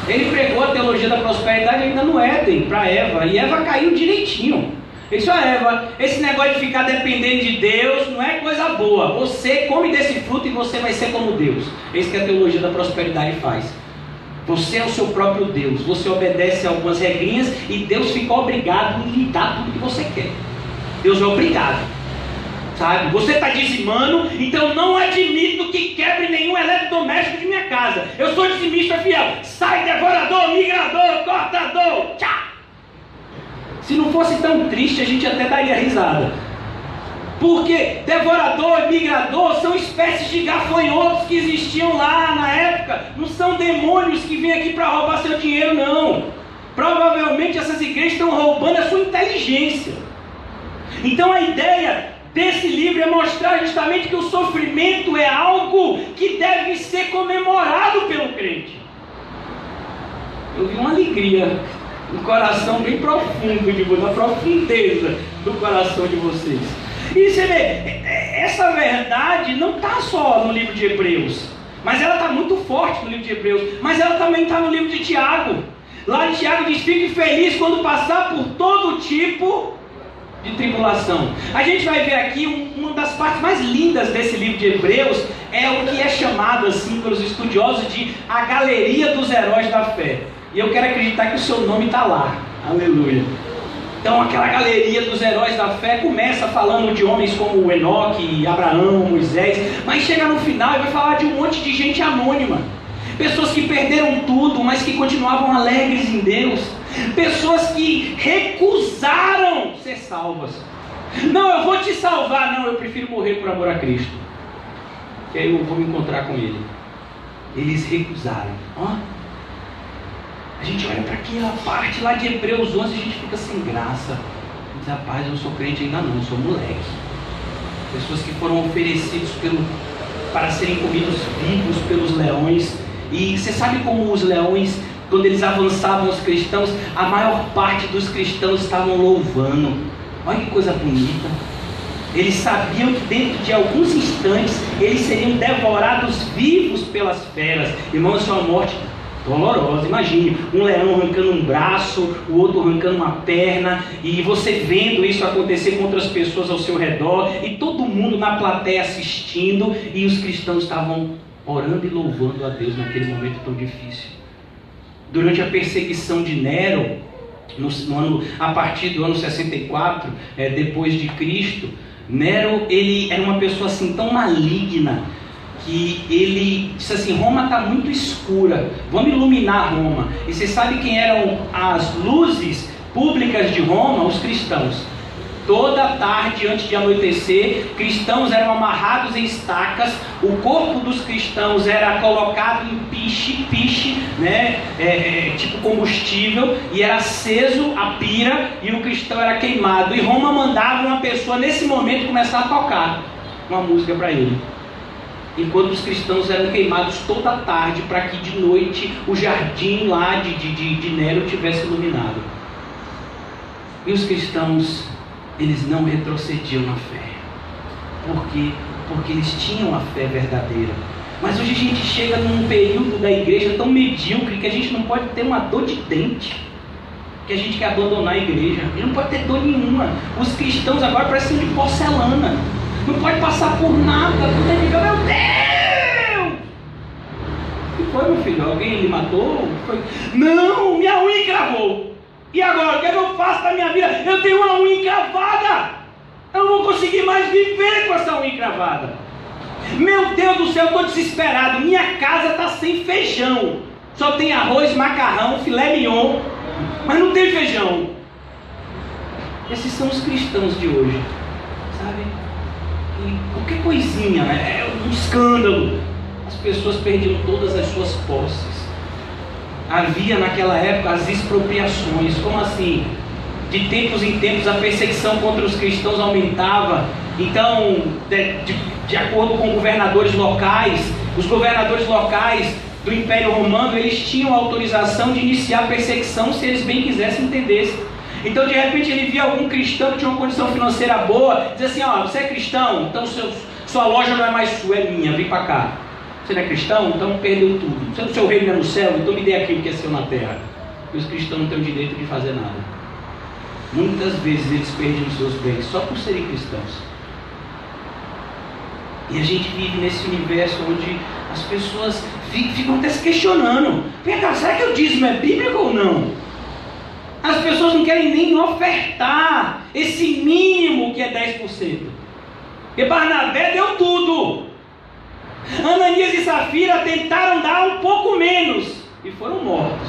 [SPEAKER 1] Ele pregou a teologia da prosperidade ainda no Éden, para Eva, e Eva caiu direitinho. Ele disse: ó, Eva, esse negócio de ficar dependendo de Deus não é coisa boa. Você come desse fruto e você vai ser como Deus. É isso que a teologia da prosperidade faz. Você é o seu próprio Deus. Você obedece a algumas regrinhas e Deus fica obrigado em lhe dar tudo que você quer. Deus é obrigado. Sabe? Você está dizimando, então não admito que quebre nenhum eletrodoméstico de minha casa. Eu sou dizimista fiel. Sai, devorador, migrador, cortador. Tchau. Se não fosse tão triste, a gente até daria risada. Porque devorador e migrador são espécies de gafanhotos que existiam lá na época. Não são demônios que vêm aqui para roubar seu dinheiro, não. Provavelmente essas igrejas estão roubando a sua inteligência. Então a ideia desse livro é mostrar justamente que o sofrimento é algo que deve ser comemorado pelo crente. Eu vi uma alegria no coração bem profundo, na profundeza do coração de vocês. E você vê, essa verdade não está só no livro de Hebreus, mas ela está muito forte no livro de Hebreus, mas ela também está no livro de Tiago. Lá em Tiago diz: fique feliz quando passar por todo tipo de tribulação. A gente vai ver aqui uma das partes mais lindas desse livro de Hebreus, é o que é chamado assim pelos estudiosos de a galeria dos heróis da fé. E eu quero acreditar que o seu nome está lá. Aleluia. Então aquela galeria dos heróis da fé começa falando de homens como Enoque, Abraão, Moisés, mas chega no final e vai falar de um monte de gente anônima. Pessoas que perderam tudo, mas que continuavam alegres em Deus. Pessoas que recusaram ser salvas. Não, eu vou te salvar. Não, eu prefiro morrer por amor a Cristo. porque aí eu vou me encontrar com ele. Eles recusaram. A gente olha para aquela parte lá de Hebreus 11 e a gente fica sem graça. Diz, rapaz, eu não sou crente ainda não, eu sou moleque. Pessoas que foram oferecidos para serem comidos vivos pelos leões. E você sabe como os leões, quando eles avançavam os cristãos, a maior parte dos cristãos estavam louvando. Olha que coisa bonita. Eles sabiam que dentro de alguns instantes eles seriam devorados vivos pelas feras. Irmãos, isso é uma morte dolorosa. Imagine um leão arrancando um braço, o outro arrancando uma perna, e você vendo isso acontecer com outras pessoas ao seu redor, e todo mundo na plateia assistindo, e os cristãos estavam orando e louvando a Deus naquele momento tão difícil. Durante a perseguição de Nero, a partir do ano 64, depois de Cristo, Nero, ele era uma pessoa assim tão maligna, que ele disse assim, Roma está muito escura, vamos iluminar Roma. E você sabe quem eram as luzes públicas de Roma? Os cristãos. Toda tarde, antes de anoitecer, cristãos eram amarrados em estacas, o corpo dos cristãos era colocado em piche, né? Tipo combustível, e era aceso a pira, e o cristão era queimado. E Roma mandava uma pessoa, nesse momento, começar a tocar uma música para ele. Enquanto os cristãos eram queimados toda a tarde, para que de noite o jardim lá de Nero tivesse iluminado. E os cristãos, eles não retrocediam na fé. Por quê? Porque eles tinham a fé verdadeira. Mas hoje a gente chega num período da igreja tão medíocre que a gente não pode ter uma dor de dente, que a gente quer abandonar a igreja. A gente não pode ter dor nenhuma. Os cristãos agora parecem de porcelana. Não pode passar por nada. Você fica, meu Deus! O que foi, meu filho? Alguém lhe matou? Foi? Não, minha unha encravou. E agora, o que eu faço da minha vida? Eu tenho uma unha encravada. Eu não vou conseguir mais viver com essa unha encravada. Meu Deus do céu, eu estou desesperado. Minha casa está sem feijão. Só tem arroz, macarrão, filé mignon, mas não tem feijão. Esses são os cristãos de hoje, sabe? E qualquer coisinha, é um escândalo. As pessoas perdiam todas as suas posses. Havia naquela época as expropriações. Como assim? De tempos em tempos a perseguição contra os cristãos aumentava. Então, de acordo com governadores locais, os governadores locais do Império Romano, eles tinham autorização de iniciar a perseguição se eles bem quisessem entendessem. Então, de repente, ele via algum cristão que tinha uma condição financeira boa, dizia assim, você é cristão, então sua loja não é mais sua, é minha, vem para cá. Você não é cristão? Então perdeu tudo. O seu reino é no céu, então me dê aquilo que é seu na terra. E os cristãos não têm o direito de fazer nada. Muitas vezes eles perdem os seus bens só por serem cristãos. E a gente vive nesse universo onde as pessoas ficam até se questionando. Vem cá, será que o dízimo é bíblico ou não? As pessoas não querem nem ofertar esse mínimo que é 10%. E Barnabé deu tudo. Ananias e Safira tentaram dar um pouco menos e foram mortos.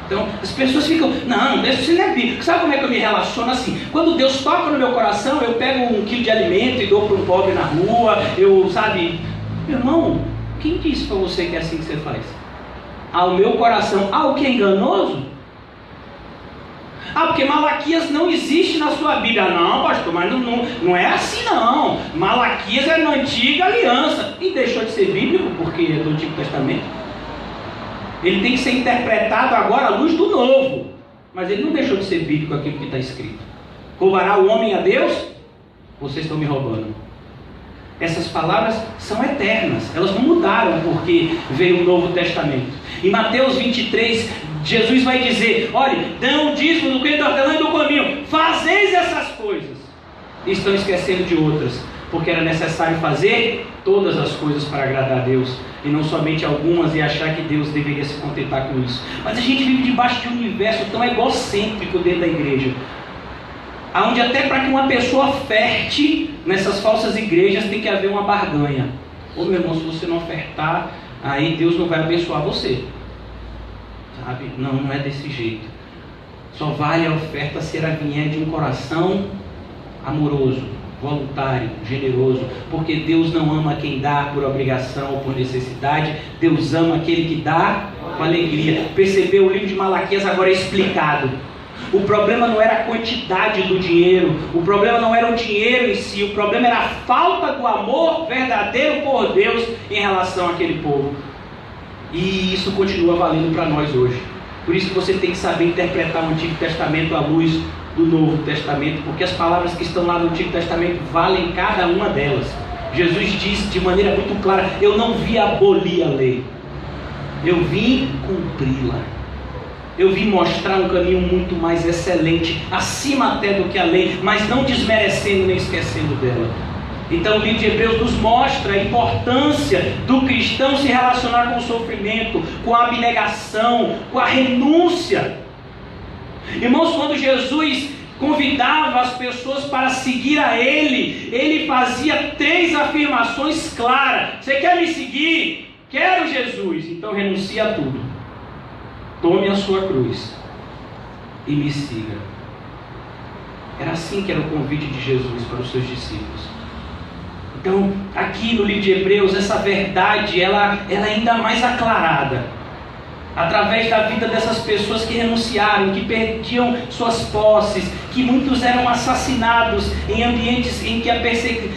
[SPEAKER 1] Então as pessoas ficam, não, isso não é bíblico. Sabe como é que eu me relaciono assim? Quando Deus toca no meu coração, eu pego 1 quilo de alimento e dou para um pobre na rua. Meu irmão, quem disse para você que é assim que você faz? O meu coração, o que é enganoso? Porque Malaquias não existe na sua Bíblia. Não, pastor, mas não é assim não. Malaquias é na antiga aliança. E deixou de ser bíblico porque é do Antigo Testamento. Ele tem que ser interpretado agora à luz do Novo. Mas ele não deixou de ser bíblico aquilo que está escrito. Roubará o homem a Deus? Vocês estão me roubando. Essas palavras são eternas. Elas não mudaram porque veio o Novo Testamento. Em Mateus 23, Jesus vai dizer, olha, dão o dízimo do que da hortelã e do cominho, fazeis essas coisas. E estão esquecendo de outras, porque era necessário fazer todas as coisas para agradar a Deus, e não somente algumas, e achar que Deus deveria se contentar com isso. Mas a gente vive debaixo de um universo tão egocêntrico dentro da igreja, onde até para que uma pessoa oferte nessas falsas igrejas tem que haver uma barganha. Meu irmão, se você não ofertar, aí Deus não vai abençoar você. Sabe? Não é desse jeito. Só vale a oferta se ela vier de um coração amoroso, voluntário, generoso, porque Deus não ama quem dá por obrigação ou por necessidade. Deus ama aquele que dá com alegria. Percebeu? O livro de Malaquias agora é explicado. O problema não era a quantidade do dinheiro, o problema não era o dinheiro em si, o problema era a falta do amor verdadeiro por Deus em relação àquele povo. E isso continua valendo para nós hoje. Por isso que você tem que saber interpretar o Antigo Testamento à luz do Novo Testamento, porque as palavras que estão lá no Antigo Testamento valem cada uma delas. Jesus disse de maneira muito clara: eu não vim abolir a lei, eu vim cumpri-la. Eu vim mostrar um caminho muito mais excelente, acima até do que a lei, mas não desmerecendo nem esquecendo dela. Então o livro de Hebreus nos mostra a importância do cristão se relacionar com o sofrimento, com a abnegação, com a renúncia. Irmãos, quando Jesus convidava as pessoas para seguir a Ele fazia 3 afirmações claras: você quer me seguir? Quero Jesus. Então renuncie a tudo. Tome a sua cruz e me siga. Era assim que era o convite de Jesus para os seus discípulos. Então, aqui no livro de Hebreus, essa verdade, ela é ainda mais aclarada, através da vida dessas pessoas que renunciaram, que perdiam suas posses, que muitos eram assassinados em ambientes em que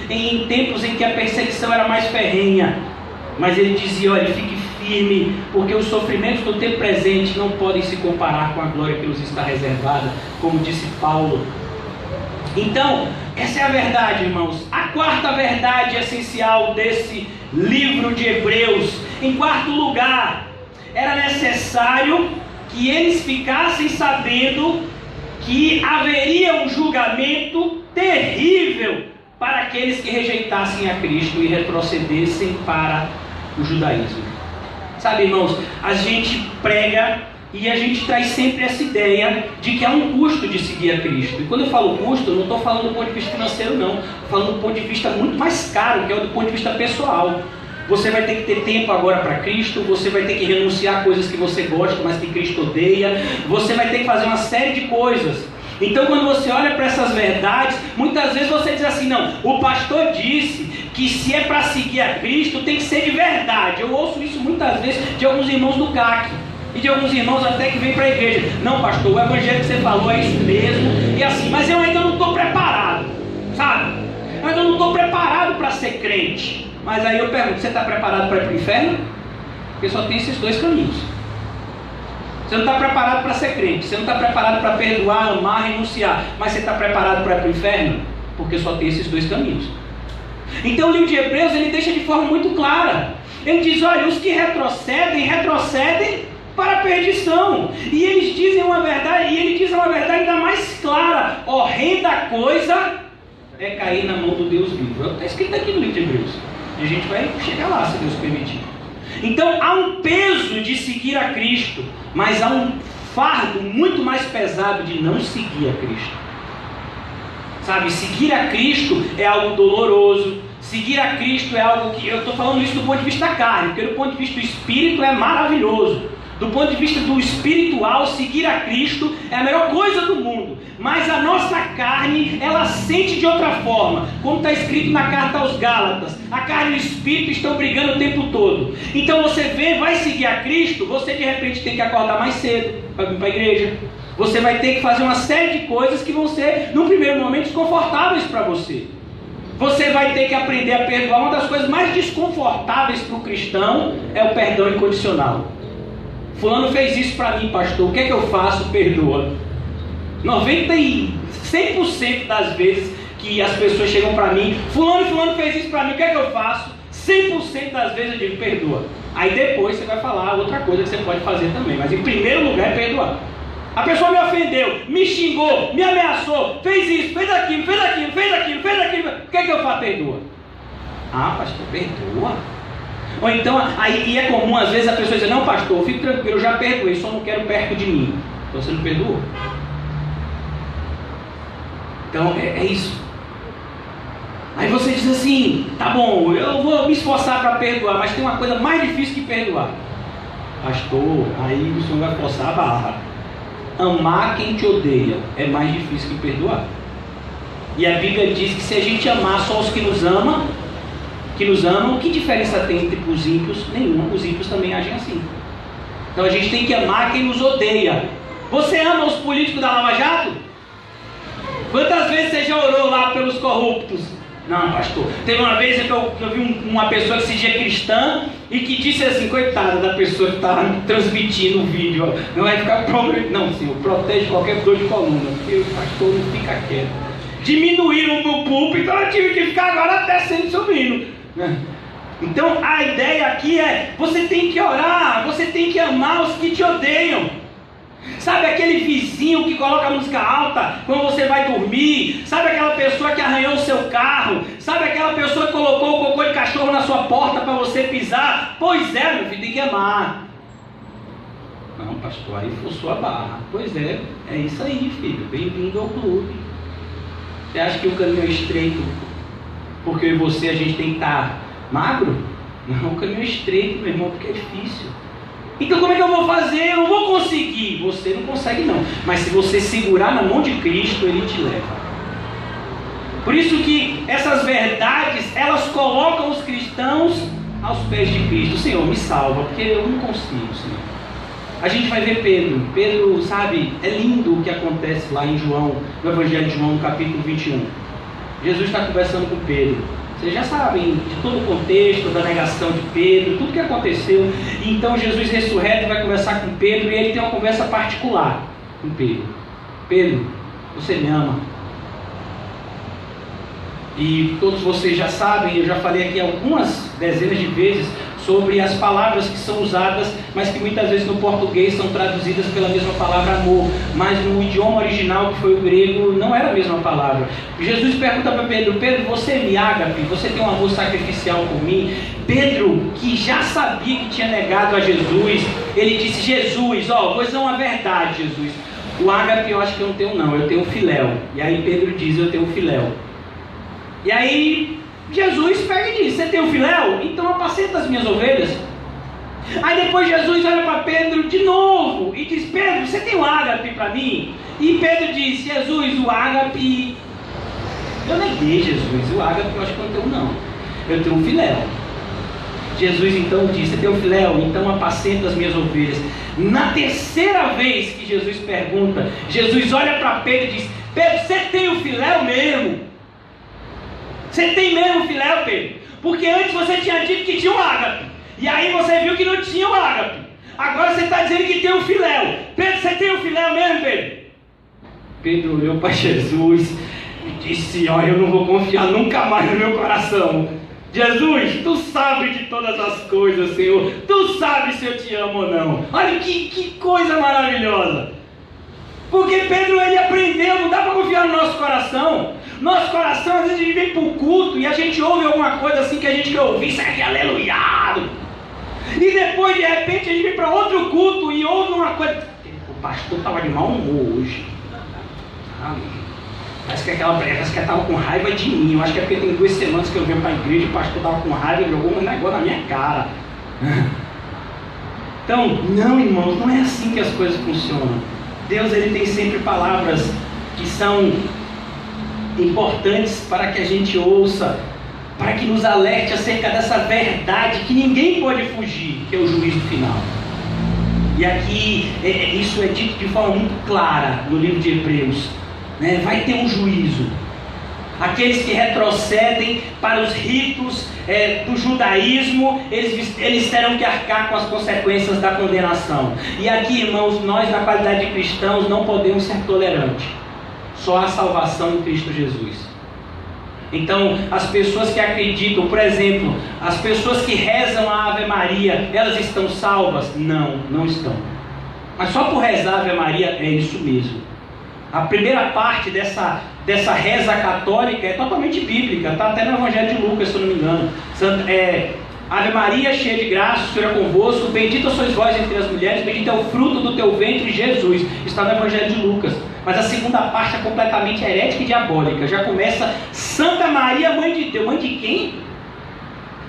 [SPEAKER 1] em tempos em que a perseguição era mais ferrenha. Mas ele dizia: olha, fique firme, porque os sofrimentos do tempo presente não podem se comparar com a glória que nos está reservada, como disse Paulo. Então, essa é a verdade, irmãos. A quarta verdade essencial desse livro de Hebreus. Em quarto lugar, era necessário que eles ficassem sabendo que haveria um julgamento terrível para aqueles que rejeitassem a Cristo e retrocedessem para o judaísmo. Sabe, irmãos, a gente prega e a gente traz sempre essa ideia de que há um custo de seguir a Cristo. E quando eu falo custo, eu não estou falando do ponto de vista financeiro, não. Estou falando do ponto de vista muito mais caro, que é o do ponto de vista pessoal. Você vai ter que ter tempo agora para Cristo, você vai ter que renunciar a coisas que você gosta, mas que Cristo odeia. Você vai ter que fazer uma série de coisas. Então, quando você olha para essas verdades, muitas vezes você diz assim: não, o pastor disse que se é para seguir a Cristo, tem que ser de verdade. Eu ouço isso muitas vezes de alguns irmãos do CAC e de alguns irmãos até que vêm para a igreja. Não, pastor, o evangelho que você falou é isso mesmo, e assim, mas eu ainda não estou preparado, sabe? Eu ainda não estou preparado para ser crente. Mas aí eu pergunto: você está preparado para ir para o inferno? Porque só tem esses 2 caminhos. Você não está preparado para ser crente, você não está preparado para perdoar, amar, renunciar, mas você está preparado para ir para o inferno? Porque só tem esses 2 caminhos. Então o livro de Hebreus, ele deixa de forma muito clara. Ele diz: olha, os que retrocedem para a perdição. E eles dizem uma verdade, e ele diz uma verdade ainda mais clara: horrenda coisa é cair na mão do Deus vivo. Está escrito aqui no livro de Hebreus. E a gente vai chegar lá, se Deus permitir. Então há um peso de seguir a Cristo, mas há um fardo muito mais pesado de não seguir a Cristo. Sabe, seguir a Cristo é algo doloroso. Seguir a Cristo é algo que, eu estou falando isso do ponto de vista da carne, porque do ponto de vista do Espírito é maravilhoso. Do ponto de vista do espiritual, seguir a Cristo é a melhor coisa do mundo. Mas a nossa carne, ela sente de outra forma. Como está escrito na carta aos Gálatas: a carne e o espírito estão brigando o tempo todo. Então você vai seguir a Cristo, você de repente tem que acordar mais cedo para vir para a igreja. Você vai ter que fazer uma série de coisas que vão ser, no primeiro momento, desconfortáveis para você. Você vai ter que aprender a perdoar. Uma das coisas mais desconfortáveis para o cristão é o perdão incondicional. Fulano fez isso para mim, pastor, o que é que eu faço? Perdoa. 100% das vezes que as pessoas chegam para mim: fulano fez isso para mim, o que é que eu faço? 100% das vezes eu digo: perdoa. Aí depois você vai falar outra coisa que você pode fazer também, mas em primeiro lugar é perdoar. A pessoa me ofendeu, me xingou, me ameaçou, fez isso, fez aquilo, o que é que eu faço? Perdoa. Ah, pastor, perdoa? Ou então, aí é comum às vezes a pessoa dizer: não, pastor, fique tranquilo, eu já perdoei, só não quero perto de mim. Então você não perdoou. Então é isso. Aí você diz assim: tá bom, eu vou me esforçar para perdoar, mas tem uma coisa mais difícil que perdoar. Pastor, aí o senhor vai forçar a barra. Amar quem te odeia é mais difícil que perdoar.
[SPEAKER 2] E a Bíblia diz que se a gente amar só os que nos amam, que diferença tem entre os ímpios? Nenhuma. Os ímpios também agem assim. Então a gente tem que amar quem nos odeia. Você ama os políticos da Lava Jato? Quantas vezes você já orou lá pelos corruptos? Não, pastor. Teve uma vez que eu vi uma pessoa que se dizia cristã e que disse assim, coitada da pessoa que estava transmitindo o vídeo, ó, não vai ficar problema. Não, Senhor, protege qualquer dor de coluna, porque o pastor não fica quieto. Diminuíram o meu púlpito, então eu tive que ficar agora descendo e subindo. Então a ideia aqui é, você tem que orar, você tem que amar os que te odeiam. Sabe aquele vizinho que coloca a música alta quando você vai dormir? Sabe aquela pessoa que arranhou o seu carro? Sabe aquela pessoa que colocou o cocô de cachorro na sua porta para você pisar? Pois é, meu filho, tem que amar. Não, pastor, aí forçou a barra. Pois é isso aí, filho, bem-vindo ao clube. Você acha que o caminho é estreito porque eu e você a gente tem que estar magro? Não, o caminho é estreito, meu irmão, porque é difícil. Então como é que eu vou fazer? Eu não vou conseguir. Você não consegue não. Mas se você segurar na mão de Cristo, Ele te leva. Por isso que essas verdades, elas colocam os cristãos aos pés de Cristo. Senhor, me salva, porque eu não consigo, Senhor. A gente vai ver Pedro. Pedro, sabe, é lindo o que acontece lá em João, no Evangelho de João, no capítulo 21. Jesus está conversando com Pedro. Vocês já sabem de todo o contexto da negação de Pedro, tudo que aconteceu. Então Jesus ressurreto vai conversar com Pedro e ele tem uma conversa particular com Pedro. Pedro, você me ama? E todos vocês já sabem, eu já falei aqui algumas dezenas de vezes sobre as palavras que são usadas, mas que muitas vezes no português são traduzidas pela mesma palavra amor, mas no idioma original, que foi o grego, não era a mesma palavra. Jesus pergunta para Pedro, Pedro, você é me ágape? Você tem um amor sacrificial por mim? Pedro, que já sabia que tinha negado a Jesus, ele disse, Jesus, vou dizer uma verdade, Jesus, o ágape eu acho que eu não tenho não, eu tenho filéu. E aí Pedro diz, eu tenho filéu. E aí Jesus pega e diz, você tem um filéu? Então apacenta as minhas ovelhas. Aí depois Jesus olha para Pedro de novo e diz, Pedro, você tem um ágape para mim? E Pedro diz, Jesus, o ágape, eu neguei, Jesus, o ágape eu acho que eu não tenho não, eu tenho um filéu. Jesus então diz, você tem um filéu? Então apacenta as minhas ovelhas. Na terceira vez que Jesus pergunta, Jesus olha para Pedro e diz, Pedro, você tem um filéu mesmo? Você tem mesmo filéu, Pedro? Porque antes você tinha dito que tinha um ágape. E aí você viu que não tinha um ágape. Agora você está dizendo que tem um filéu. Pedro, você tem um filéu mesmo, Pedro? Pedro olhou para Jesus e disse, eu não vou confiar nunca mais no meu coração. Jesus, tu sabes de todas as coisas, Senhor. Tu sabes se eu te amo ou não. Olha que coisa maravilhosa. Porque Pedro, ele aprendeu, não dá para confiar no nosso coração. Nosso coração, às vezes a gente vem para o culto e a gente ouve alguma coisa assim que a gente quer ouvir, segue aleluiado. E depois, de repente, a gente vem para outro culto e ouve uma coisa. O pastor estava de mau humor hoje. Parece que estava com raiva de mim. Eu acho que é porque tem 2 semanas que eu venho para a igreja e o pastor estava com raiva e jogou um negócio na minha cara. Então, não, irmãos, não é assim que as coisas funcionam. Deus, ele tem sempre palavras que são importantes para que a gente ouça, para que nos alerte acerca dessa verdade que ninguém pode fugir, que é o juízo final. E aqui isso é dito de forma muito clara no livro de Hebreus, né? Vai ter um juízo. Aqueles que retrocedem para os ritos do judaísmo, eles terão que arcar com as consequências da condenação. E aqui, irmãos, nós na qualidade de cristãos não podemos ser tolerantes. Só há salvação em Cristo Jesus. Então, as pessoas que acreditam, por exemplo, as pessoas que rezam a Ave Maria, elas estão salvas? Não, não estão. Mas só por rezar a Ave Maria é isso mesmo. A primeira parte dessa reza católica é totalmente bíblica, está até no Evangelho de Lucas, se eu não me engano. Ave Maria, cheia de graça, o Senhor é convosco, bendita sois vós entre as mulheres, bendito é o fruto do teu ventre, Jesus. Está no Evangelho de Lucas. Mas a segunda parte é completamente herética e diabólica. Já começa, Santa Maria, mãe de Deus. Mãe de quem?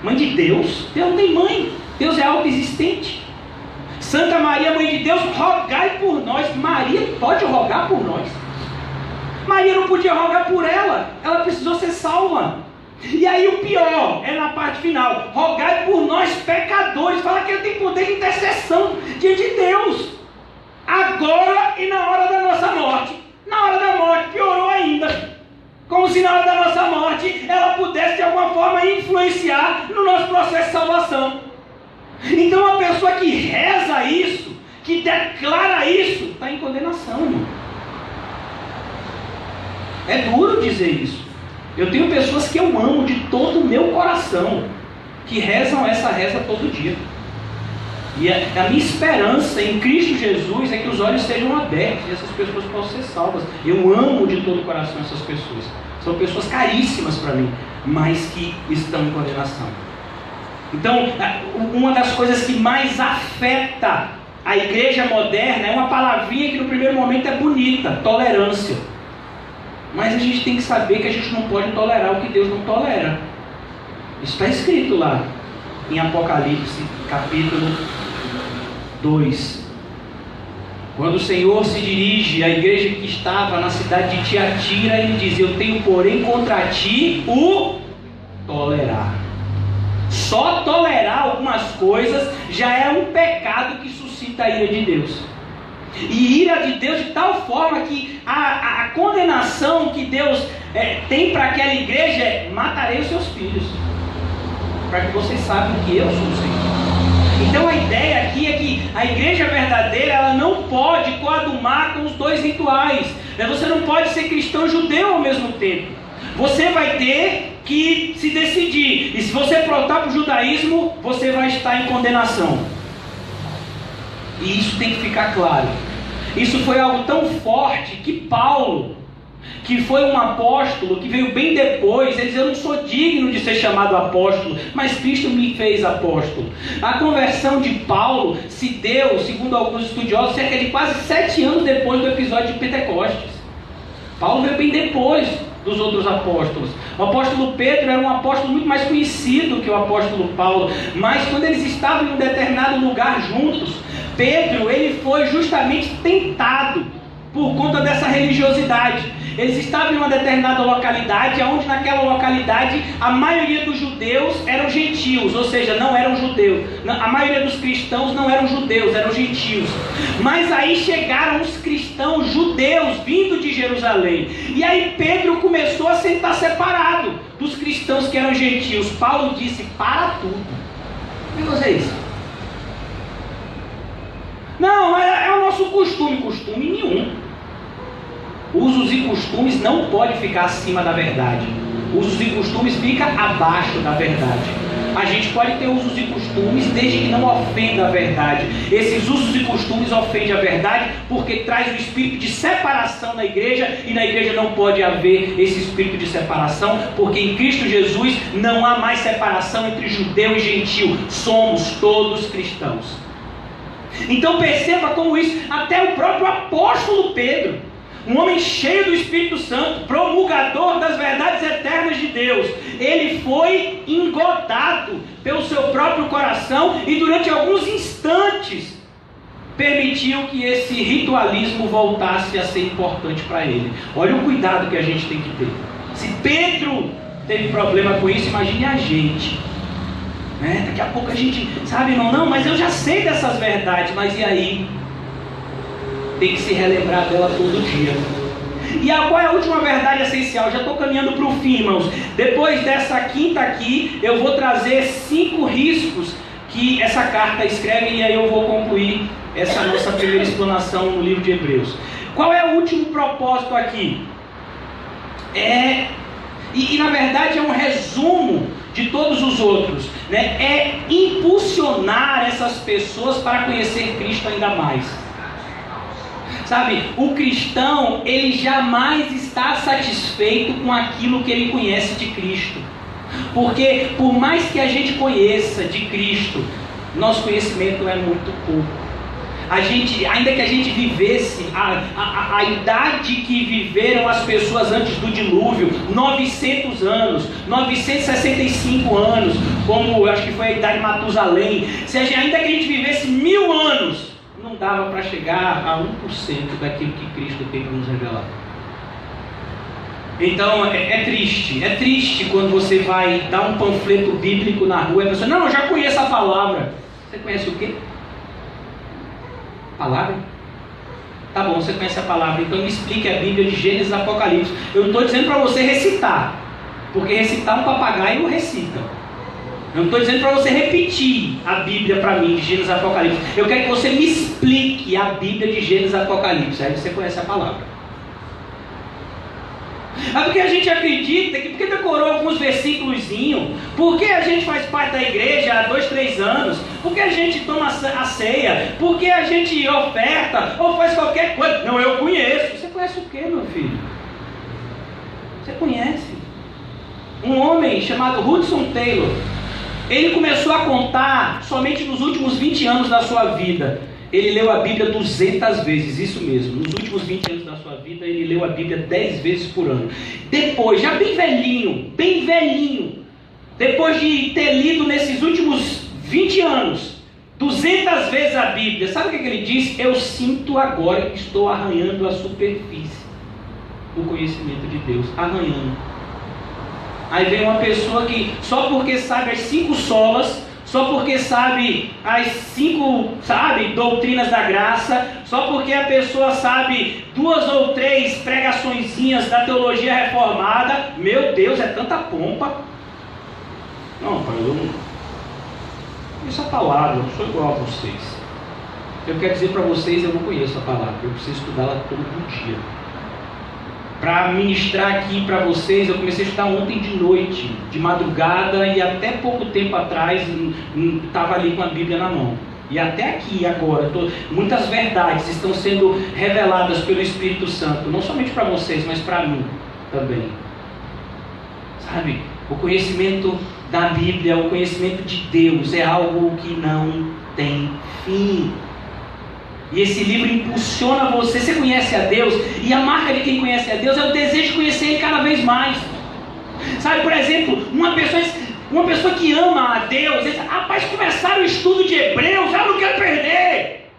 [SPEAKER 2] Mãe de Deus? Deus não tem mãe. Deus é autoexistente. Santa Maria, mãe de Deus, rogai por nós. Maria pode rogar por nós. Maria não podia rogar por ela, ela precisou ser salva. E aí o pior é na parte final: rogai por nós pecadores. Fala que ele tem poder de intercessão diante de Deus, agora e na hora da nossa morte. Na hora da morte piorou ainda, como se na hora da nossa morte ela pudesse de alguma forma influenciar no nosso processo de salvação. Então uma pessoa que reza isso, que declara isso, está em condenação, irmão. É duro dizer isso. Eu tenho pessoas que eu amo de todo o meu coração, que rezam essa reza todo dia. E a minha esperança em Cristo Jesus é que os olhos sejam abertos e essas pessoas possam ser salvas. Eu amo de todo o coração essas pessoas. São pessoas caríssimas para mim, mas que estão em condenação. Então, uma das coisas que mais afeta a igreja moderna é uma palavrinha que no primeiro momento é bonita: tolerância. Mas a gente tem que saber que a gente não pode tolerar o que Deus não tolera. Isso está escrito lá em Apocalipse, capítulo 2. Quando o Senhor se dirige à igreja que estava na cidade de Tiatira, ele diz: eu tenho porém contra ti o tolerar. Só tolerar algumas coisas já é um pecado que suscita a ira de Deus. E ira de Deus de tal forma que a condenação que Deus tem para aquela igreja é: matarei os seus filhos, para que vocês saibam que eu sou o Senhor. Então a ideia aqui é que a igreja verdadeira, ela não pode coadumar com os dois rituais. Você não pode ser cristão e judeu ao mesmo tempo. Você vai ter que se decidir. E se você optar para o judaísmo, você vai estar em condenação. E isso tem que ficar claro. Isso foi algo tão forte que Paulo, que foi um apóstolo, que veio bem depois, ele diz: eu não sou digno de ser chamado apóstolo, mas Cristo me fez apóstolo. A conversão de Paulo se deu, segundo alguns estudiosos, cerca de quase 7 anos depois do episódio de Pentecostes. Paulo veio bem depois dos outros apóstolos. O apóstolo Pedro era um apóstolo muito mais conhecido que o apóstolo Paulo, mas quando eles estavam em um determinado lugar juntos, Pedro, ele foi justamente tentado por conta dessa religiosidade. Eles estavam em uma determinada localidade, onde naquela localidade a maioria dos judeus eram gentios, ou seja, não eram judeus. A maioria dos cristãos não eram judeus, eram gentios. Mas aí chegaram os cristãos judeus vindo de Jerusalém. E aí Pedro começou a sentar separado dos cristãos que eram gentios. Paulo disse: para tudo. E vocês? Não, é o nosso costume. Costume nenhum. Usos e costumes não podem ficar acima da verdade. Usos e costumes ficam abaixo da verdade. A gente pode ter usos e costumes desde que não ofenda a verdade. Esses usos e costumes ofendem a verdade porque traz o espírito de separação na igreja, e na igreja não pode haver esse espírito de separação, porque em Cristo Jesus não há mais separação entre judeu e gentil. Somos todos cristãos. Então perceba como isso, até o próprio apóstolo Pedro, um homem cheio do Espírito Santo, promulgador das verdades eternas de Deus, ele foi engodado pelo seu próprio coração e durante alguns instantes permitiu que esse ritualismo voltasse a ser importante para ele. Olha o cuidado que a gente tem que ter. Se Pedro teve problema com isso, imagine a gente. Daqui a pouco a gente, sabe, irmão, não, mas eu já sei dessas verdades, mas e aí? Tem que se relembrar dela todo dia. E qual é a última verdade essencial? Já estou caminhando para o fim, irmãos. Depois dessa quinta aqui, eu vou trazer 5 riscos que essa carta escreve, e aí eu vou concluir essa nossa primeira explanação no livro de Hebreus. Qual é o último propósito aqui? E na verdade é um resumo de todos os outros, né? É impulsionar essas pessoas para conhecer Cristo ainda mais. Sabe, o cristão, ele jamais está satisfeito com aquilo que ele conhece de Cristo. Porque por mais que a gente conheça de Cristo, nosso conhecimento é muito pouco. Ainda que a gente vivesse a idade que viveram as pessoas antes do dilúvio, 900 anos, 965 anos, como eu acho que foi a idade de Matusalém, ainda que a gente vivesse 1000 anos, não dava para chegar a 1% daquilo que Cristo tem para nos revelar. Então é triste quando você vai dar um panfleto bíblico na rua e a pessoa, não, eu já conheço a palavra. Você conhece o quê? Palavra? Tá bom, você conhece a palavra, então me explique a Bíblia de Gênesis a Apocalipse. Eu não estou dizendo para você recitar, porque recitar um papagaio não recita. Eu não estou dizendo para você repetir a Bíblia para mim de Gênesis a Apocalipse. Eu quero que você me explique a Bíblia de Gênesis a Apocalipse. Aí você conhece a palavra. É porque a gente acredita que, porque decorou alguns versículozinhos, porque a gente faz parte da igreja há 2, 3 anos, porque a gente toma a ceia, porque a gente oferta ou faz qualquer coisa. Não, eu conheço. Você conhece o que, meu filho? Você conhece? Um homem chamado Hudson Taylor, ele começou a contar somente nos últimos 20 anos da sua vida. Ele leu a Bíblia 200 vezes, isso mesmo. Nos últimos 20 anos da sua vida, ele leu a Bíblia 10 vezes por ano. Depois, já bem velhinho, depois de ter lido nesses últimos 20 anos, 200 vezes a Bíblia, sabe o que ele diz? Eu sinto agora que estou arranhando a superfície do conhecimento de Deus. Arranhando. Aí vem uma pessoa que, só porque sabe as 5 solas, só porque sabe as 5, doutrinas da graça, só porque a pessoa sabe 2 ou 3 pregaçõezinhas da teologia reformada, meu Deus, é tanta pompa. Não, pai, eu não. Isso é a palavra, eu não sou igual a vocês. Eu quero dizer para vocês, eu não conheço a palavra, eu preciso estudá-la todo dia. Para ministrar aqui para vocês, eu comecei a estudar ontem de noite, de madrugada, e até pouco tempo atrás estava ali com a Bíblia na mão. E até aqui agora, muitas verdades estão sendo reveladas pelo Espírito Santo, não somente para vocês, mas para mim também. Sabe, o conhecimento da Bíblia, o conhecimento de Deus é algo que não tem fim. E esse livro impulsiona você. Você conhece a Deus, e a marca de quem conhece a Deus é o desejo de conhecer Ele cada vez mais. Sabe, por exemplo, uma pessoa que ama a Deus, diz, rapaz, começaram o estudo de Hebreus, eu não quero perder.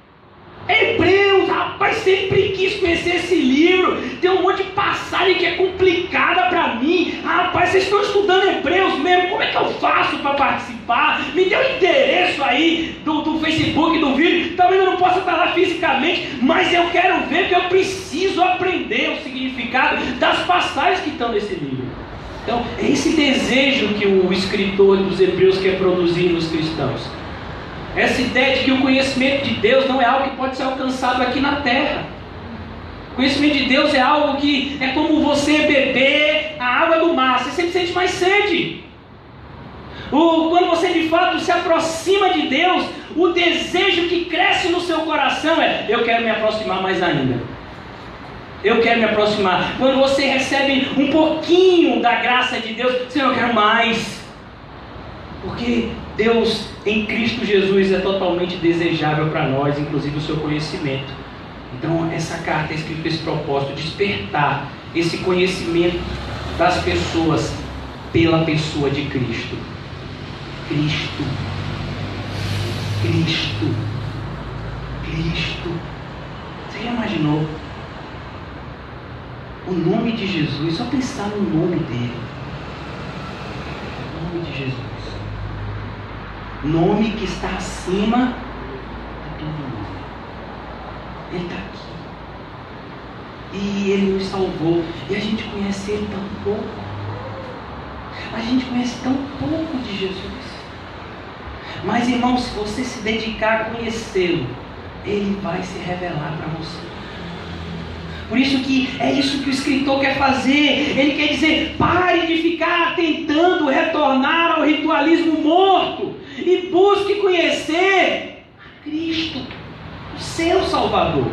[SPEAKER 2] Hebreus, rapaz, sempre quis conhecer esse livro. Tem um monte de passagem que é complicada para mim. Rapaz, vocês estão estudando Hebreus mesmo, como é que eu faço para participar? Me dê um endereço aí do Facebook, do vídeo. Talvez eu não possa estar lá fisicamente, mas eu quero ver, porque eu preciso aprender o significado das passagens que estão nesse livro. Então, é esse desejo que o escritor dos Hebreus quer produzir nos cristãos. Essa ideia de que o conhecimento de Deus não é algo que pode ser alcançado aqui na terra. O conhecimento de Deus é algo que é como você beber a água do mar. Você sempre sente mais sede. Quando você de fato se aproxima de Deus, o desejo que cresce no seu coração é: eu quero me aproximar mais ainda. Eu quero me aproximar. Quando você recebe um pouquinho da graça de Deus, Senhor, eu quero mais. Porque Deus em Cristo Jesus é totalmente desejável para nós, inclusive o seu conhecimento. Então essa carta é escrita com esse propósito, despertar esse conhecimento das pessoas pela pessoa de Cristo. Cristo. Você já imaginou? O nome de Jesus, só pensar no nome dele. O nome de Jesus. Nome que está acima de todo nome. Ele está aqui. E Ele nos salvou. E a gente conhece Ele tão pouco. A gente conhece tão pouco de Jesus. Mas, irmão, se você se dedicar a conhecê-lo, Ele vai se revelar para você. Por isso que é isso que o escritor quer fazer. Ele quer dizer: pare de ficar tentando retornar ao ritualismo morto e busque conhecer a Cristo, o seu Salvador.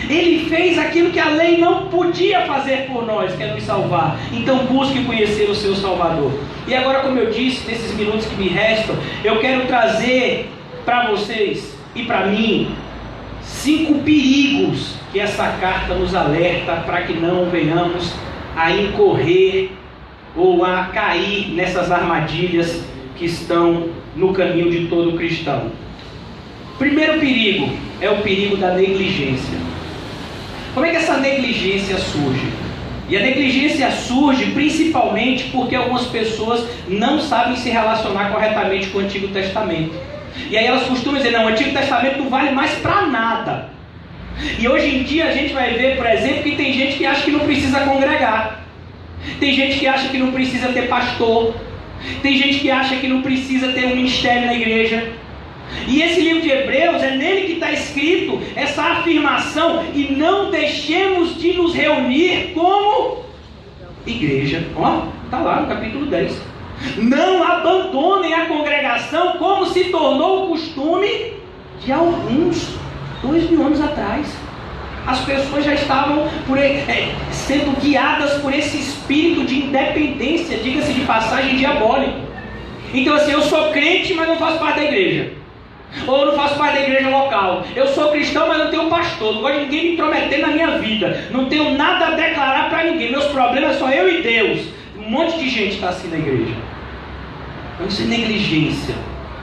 [SPEAKER 2] Ele fez aquilo que a lei não podia fazer por nós, que é nos salvar. Então busque conhecer o seu Salvador. E agora, como eu disse, nesses minutos que me restam, eu quero trazer para vocês e para mim 5 perigos que essa carta nos alerta para que não venhamos a incorrer ou a cair nessas armadilhas que estão no caminho de todo cristão. Primeiro perigo é o perigo da negligência. Como é que essa negligência surge? E a negligência surge principalmente porque algumas pessoas não sabem se relacionar corretamente com o Antigo Testamento. E aí elas costumam dizer, não, o Antigo Testamento não vale mais para nada. E hoje em dia a gente vai ver, por exemplo, que tem gente que acha que não precisa congregar. Tem gente que acha que não precisa ter pastor. Tem gente que acha que não precisa ter um ministério na igreja. E esse livro de Hebreus, é nele que está escrito essa afirmação: e não deixemos de nos reunir como igreja. Ó, está lá no capítulo 10. Não abandonem a congregação como se tornou o costume de alguns 2000 anos atrás. As pessoas já estavam sendo guiadas por esse espírito de independência, diga-se de passagem, diabólico. Então assim, eu sou crente, mas não faço parte da igreja. Ou eu não faço parte da igreja local. Eu sou cristão, mas não tenho pastor. Não gosto de ninguém me intrometer na minha vida. Não tenho nada a declarar para ninguém. Meus problemas são eu e Deus. Um monte de gente está assim na igreja. Então isso é negligência.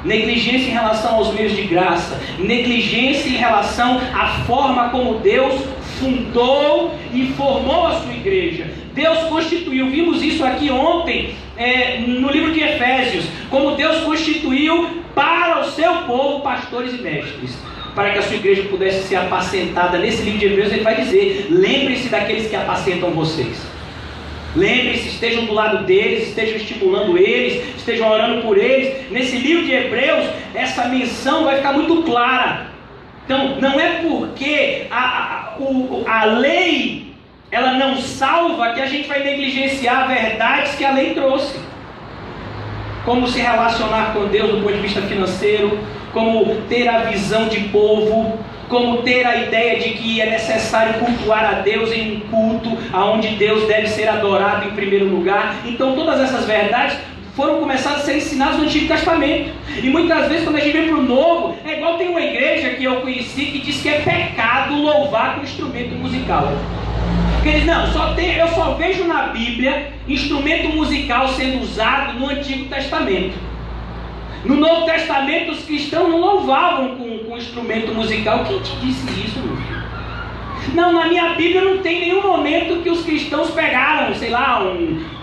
[SPEAKER 2] Negligência em relação aos meios de graça. Negligência em relação à forma como Deus fundou e formou a sua igreja. Deus constituiu, vimos isso aqui ontem no livro de Efésios, como Deus constituiu para o seu povo pastores e mestres, para que a sua igreja pudesse ser apacentada. Nesse livro de Hebreus ele vai dizer: lembre-se daqueles que apacentam vocês. Lembre-se, estejam do lado deles, estejam estimulando eles, estejam orando por eles. Nesse livro de Hebreus, essa menção vai ficar muito clara. Então, não é porque a lei ela não salva que a gente vai negligenciar verdades que a lei trouxe. Como se relacionar com Deus do ponto de vista financeiro, como ter a visão de povo, como ter a ideia de que é necessário cultuar a Deus em um culto, onde Deus deve ser adorado em primeiro lugar. Então todas essas verdades foram começadas a ser ensinadas no Antigo Testamento. E muitas vezes quando a gente vem para o Novo, é igual tem uma igreja que eu conheci que diz que é pecado louvar com instrumento musical. Porque eles, não, eu só vejo na Bíblia instrumento musical sendo usado no Antigo Testamento. No Novo Testamento os cristãos não louvavam com instrumento musical. Quem te disse isso, meu filho? Não, na minha Bíblia não tem nenhum momento que os cristãos pegaram, sei lá,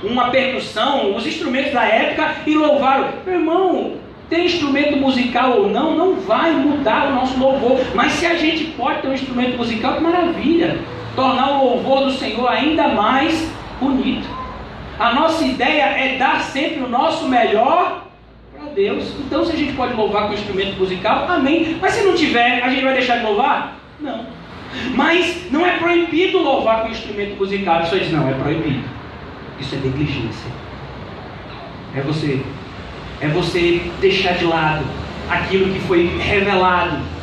[SPEAKER 2] uma percussão, os instrumentos da época e louvaram. Meu irmão, ter instrumento musical ou não vai mudar o nosso louvor. Mas se a gente pode ter um instrumento musical, que maravilha! Tornar o louvor do Senhor ainda mais bonito. A nossa ideia é dar sempre o nosso melhor para Deus. Então se a gente pode louvar com instrumento musical, amém. Mas se não tiver, a gente vai deixar de louvar? Não. Mas não é proibido louvar com instrumento musical. A pessoa diz, não, é proibido. Isso é negligência. É você deixar de lado aquilo que foi revelado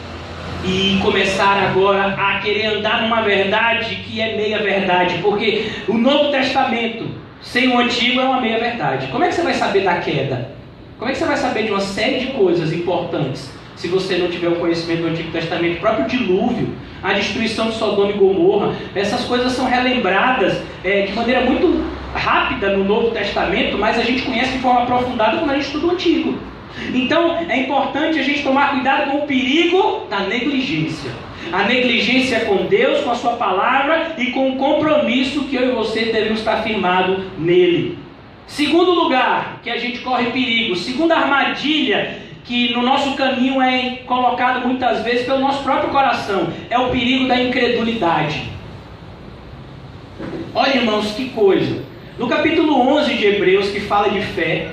[SPEAKER 2] e começar agora a querer andar numa verdade que é meia verdade. Porque o Novo Testamento sem o Antigo é uma meia verdade. Como é que você vai saber da queda? Como é que você vai saber de uma série de coisas importantes se você não tiver o conhecimento do Antigo Testamento? O próprio dilúvio, a destruição de Sodoma e Gomorra, essas coisas são relembradas de maneira muito rápida no Novo Testamento, mas a gente conhece de forma aprofundada quando a gente estuda o Antigo. Então é importante a gente tomar cuidado com o perigo da negligência. A negligência com Deus, com a sua palavra e com o compromisso que eu e você devemos estar firmado nele. Segundo lugar, que a gente corre perigo, segunda armadilha que no nosso caminho é colocado muitas vezes pelo nosso próprio coração, é o perigo da incredulidade. Olha, irmãos, que coisa. No capítulo 11 de Hebreus, que fala de fé,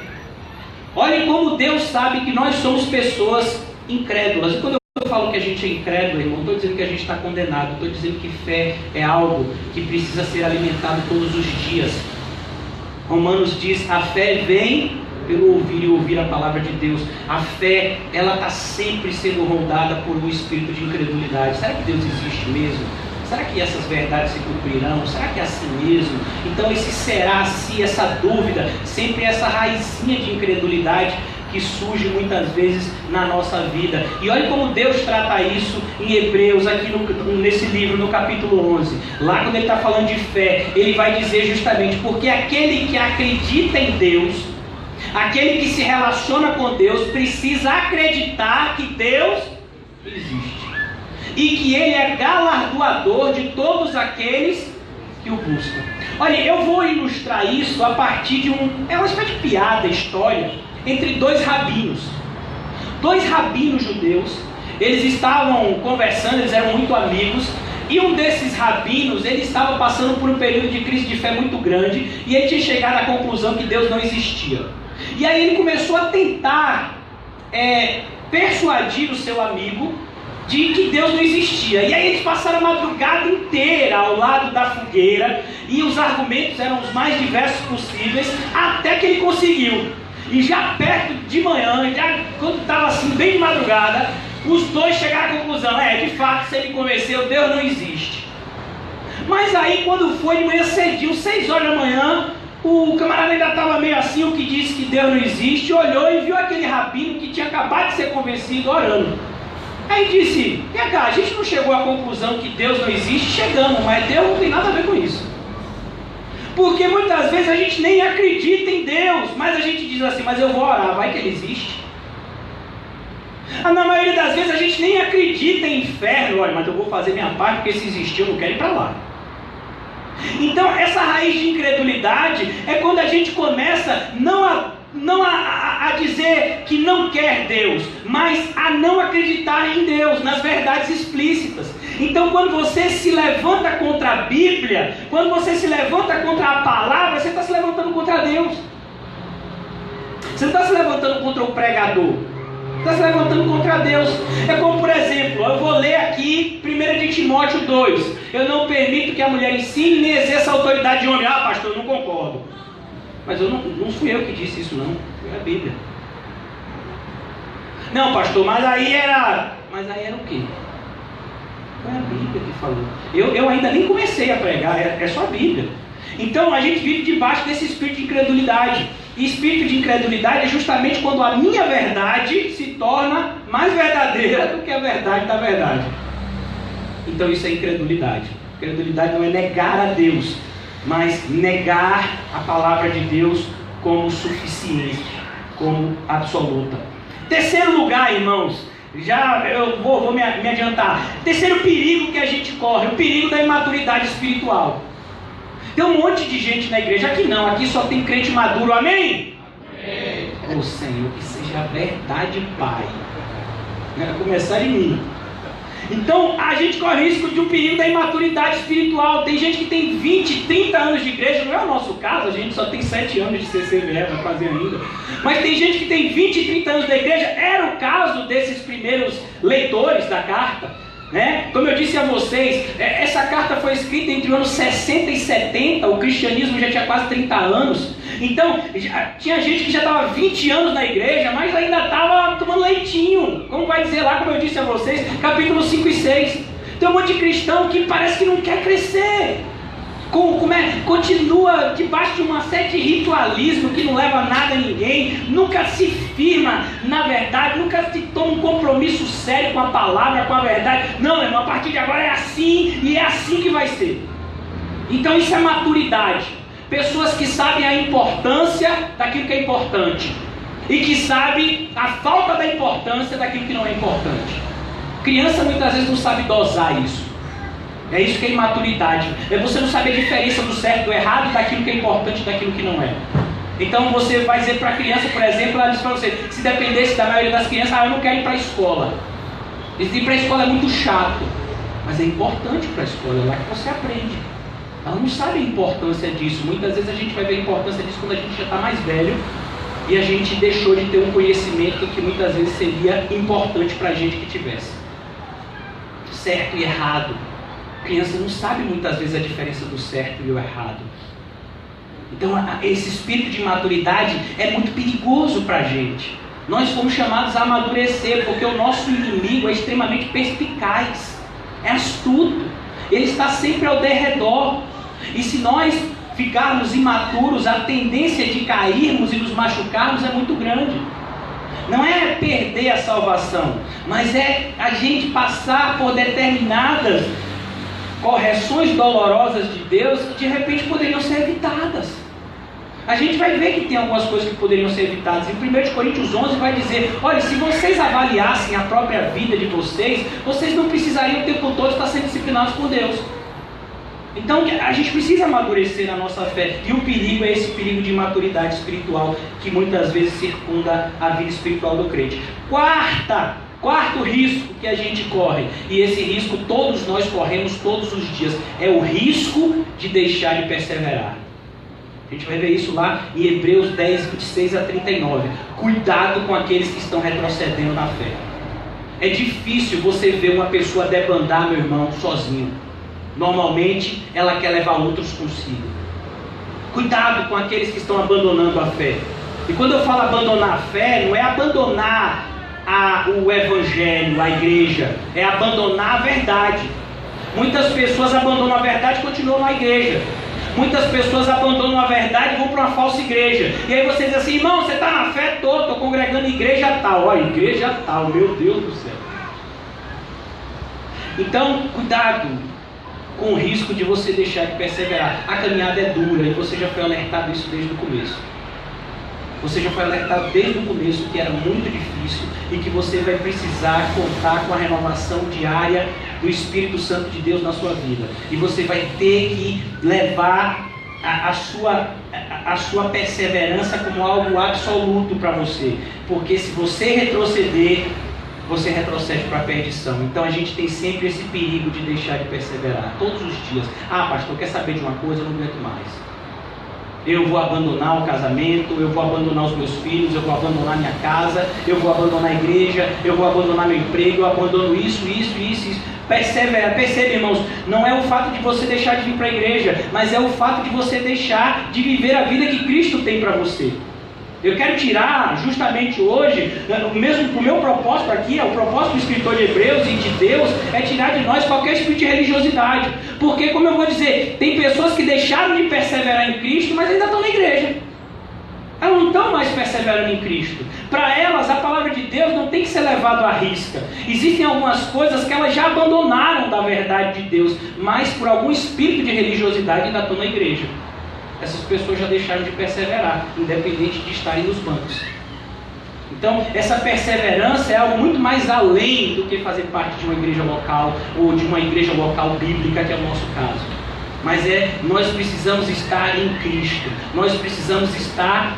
[SPEAKER 2] olhem como Deus sabe que nós somos pessoas incrédulas. E quando eu falo que a gente é incrédulo, irmão, não estou dizendo que a gente está condenado, estou dizendo que fé é algo que precisa ser alimentado todos os dias. Romanos diz, a fé vem pelo ouvir e ouvir a palavra de Deus. A fé, ela está sempre sendo rondada por um espírito de incredulidade. Será que Deus existe mesmo? Será que essas verdades se cumprirão? Será que é assim mesmo? Então esse será, se essa dúvida, sempre essa raizinha de incredulidade que surge muitas vezes na nossa vida. E olha como Deus trata isso em Hebreus, aqui nesse livro, no capítulo 11. Lá quando ele está falando de fé, ele vai dizer justamente, porque aquele que acredita em Deus, aquele que se relaciona com Deus, precisa acreditar que Deus existe. E que Ele é galardoador de todos aqueles que o buscam. Olha, eu vou ilustrar isso a partir de é uma espécie de piada, história, entre dois rabinos. Dois rabinos judeus, eles estavam conversando, eles eram muito amigos, e um desses rabinos, ele estava passando por um período de crise de fé muito grande, e ele tinha chegado à conclusão que Deus não existia. E aí ele começou a tentar persuadir o seu amigo de que Deus não existia. E aí eles passaram a madrugada inteira ao lado da fogueira, e os argumentos eram os mais diversos possíveis, até que ele conseguiu. E já perto de manhã, já quando estava assim bem de madrugada, os dois chegaram à conclusão, de fato, se ele convenceu, Deus não existe. Mas aí quando foi de manhã cedinho, 6 horas da manhã, o camarada ainda estava meio assim, o que disse que Deus não existe, olhou e viu aquele rabino que tinha acabado de ser convencido orando. Aí disse, a gente não chegou à conclusão que Deus não existe? Chegamos, mas Deus não tem nada a ver com isso. Porque muitas vezes a gente nem acredita em Deus, mas a gente diz assim, mas eu vou orar, vai que ele existe. Na maioria das vezes a gente nem acredita em inferno, olha, mas eu vou fazer minha parte, porque se existir eu não quero ir para lá. Então essa raiz de incredulidade é quando a gente começa não a dizer que não quer Deus, mas a não acreditar em Deus, nas verdades explícitas. Então quando você se levanta contra a Bíblia, quando você se levanta contra a palavra, você está se levantando contra Deus. Você não está se levantando contra o pregador, está se levantando contra Deus. É como, por exemplo, eu vou ler aqui 1 de Timóteo 2. Eu não permito que a mulher ensine nem exerça a autoridade de homem. Pastor, eu não concordo. Mas não fui eu que disse isso, não. Foi a Bíblia. Não, pastor, mas aí era o quê? Foi a Bíblia que falou. Eu ainda nem comecei a pregar, é só a Bíblia. Então a gente vive debaixo desse espírito de incredulidade. E espírito de incredulidade é justamente quando a minha verdade se torna mais verdadeira do que a verdade da verdade. Então isso é incredulidade. Incredulidade não é negar a Deus, mas negar a palavra de Deus como suficiente, como absoluta. Terceiro lugar, irmãos, eu vou me adiantar. Terceiro perigo que a gente corre, o perigo da imaturidade espiritual. Tem um monte de gente na igreja, aqui só tem crente maduro, amém? Amém. Senhor, que seja a verdade, Pai. Vai começar em mim. Então, a gente corre risco de um perigo da imaturidade espiritual. Tem gente que tem 20, 30 anos de igreja, não é o nosso caso, a gente só tem 7 anos de CCVE, vai fazer ainda. Mas tem gente que tem 20, 30 anos da igreja, era o caso desses primeiros leitores da carta. Como eu disse a vocês, essa carta foi escrita entre os anos 60 e 70, o cristianismo já tinha quase 30 anos. Então, tinha gente que já estava 20 anos na igreja, mas ainda estava tomando leitinho. Como vai dizer lá, como eu disse a vocês, capítulo 5 e 6. Tem um monte de cristão que parece que não quer crescer. Continua debaixo de uma série de ritualismo que não leva nada a ninguém, nunca se firma na verdade, nunca se toma um compromisso sério com a palavra, com a verdade. Não, irmão, a partir de agora é assim e é assim que vai ser. Então isso é maturidade. Pessoas que sabem a importância daquilo que é importante e que sabem a falta da importância daquilo que não é importante. Criança muitas vezes não sabe dosar isso. É isso que é imaturidade. É você não saber a diferença do certo e do errado, daquilo que é importante e daquilo que não é. Então você vai dizer para a criança, por exemplo, ela diz para você, se dependesse da maioria das crianças, eu não quero ir para a escola. Ir para a escola é muito chato. Mas é importante para a escola, é lá que você aprende. Ela não sabe a importância disso. Muitas vezes a gente vai ver a importância disso quando a gente já está mais velho e a gente deixou de ter um conhecimento que muitas vezes seria importante para a gente que tivesse. Certo e errado. A criança não sabe muitas vezes a diferença do certo e o errado. Então esse espírito de imaturidade é muito perigoso para a gente. Nós fomos chamados a amadurecer, porque o nosso inimigo é extremamente perspicaz, é astuto, ele está sempre ao derredor. E se nós ficarmos imaturos, a tendência de cairmos e nos machucarmos é muito grande. Não é perder a salvação, mas é a gente passar por determinadas correções dolorosas de Deus que de repente poderiam ser evitadas. A gente vai ver que tem algumas coisas que poderiam ser evitadas. Em 1 Coríntios 11 vai dizer, olha, se vocês avaliassem a própria vida de vocês, vocês não precisariam o tempo todo estar sendo disciplinados por Deus. Então a gente precisa amadurecer na nossa fé. E o perigo é esse perigo de imaturidade espiritual que muitas vezes circunda a vida espiritual do crente. Quarto risco que a gente corre, e esse risco todos nós corremos todos os dias, é o risco de deixar de perseverar. A gente vai ver isso lá em Hebreus 10, 26 a 39. Cuidado com aqueles que estão retrocedendo na fé. É difícil você ver uma pessoa debandar, meu irmão, sozinho. Normalmente ela quer levar outros consigo. Cuidado com aqueles que estão abandonando a fé. E quando eu falo abandonar a fé, não é abandonar o evangelho, a igreja, é abandonar a verdade. Muitas pessoas abandonam a verdade e continuam na igreja. Muitas pessoas abandonam a verdade e vão para uma falsa igreja. E aí você diz assim: irmão, você está na fé? Estou congregando em igreja tal. Olha, igreja tal, meu Deus do céu. Então, cuidado com o risco de você deixar de perseverar. A caminhada é dura e você já foi alertado isso desde o começo. Você já foi alertado desde o começo que era muito difícil e que você vai precisar contar com a renovação diária do Espírito Santo de Deus na sua vida. E você vai ter que levar a sua perseverança como algo absoluto para você. Porque se você retroceder, você retrocede para a perdição. Então a gente tem sempre esse perigo de deixar de perseverar, todos os dias. Ah, pastor, quer saber de uma coisa? Eu não aguento mais. Eu vou abandonar o casamento, eu vou abandonar os meus filhos, eu vou abandonar minha casa, eu vou abandonar a igreja, eu vou abandonar meu emprego, eu abandono isso. Perceba, irmãos, não é o fato de você deixar de vir para a igreja, mas é o fato de você deixar de viver a vida que Cristo tem para você. Eu quero tirar, justamente hoje, o meu propósito aqui, o propósito do escritor de Hebreus e de Deus, é tirar de nós qualquer espírito de religiosidade. Porque, como eu vou dizer, tem pessoas que deixaram de perseverar em Cristo, mas ainda estão na igreja. Elas não estão mais perseverando em Cristo. Para elas, a palavra de Deus não tem que ser levada à risca. Existem algumas coisas que elas já abandonaram da verdade de Deus, mas por algum espírito de religiosidade ainda estão na igreja. Essas pessoas já deixaram de perseverar, independente de estarem nos bancos. Então, essa perseverança é algo muito mais além do que fazer parte de uma igreja local, ou de uma igreja local bíblica, que é o nosso caso. Mas nós precisamos estar em Cristo, nós precisamos estar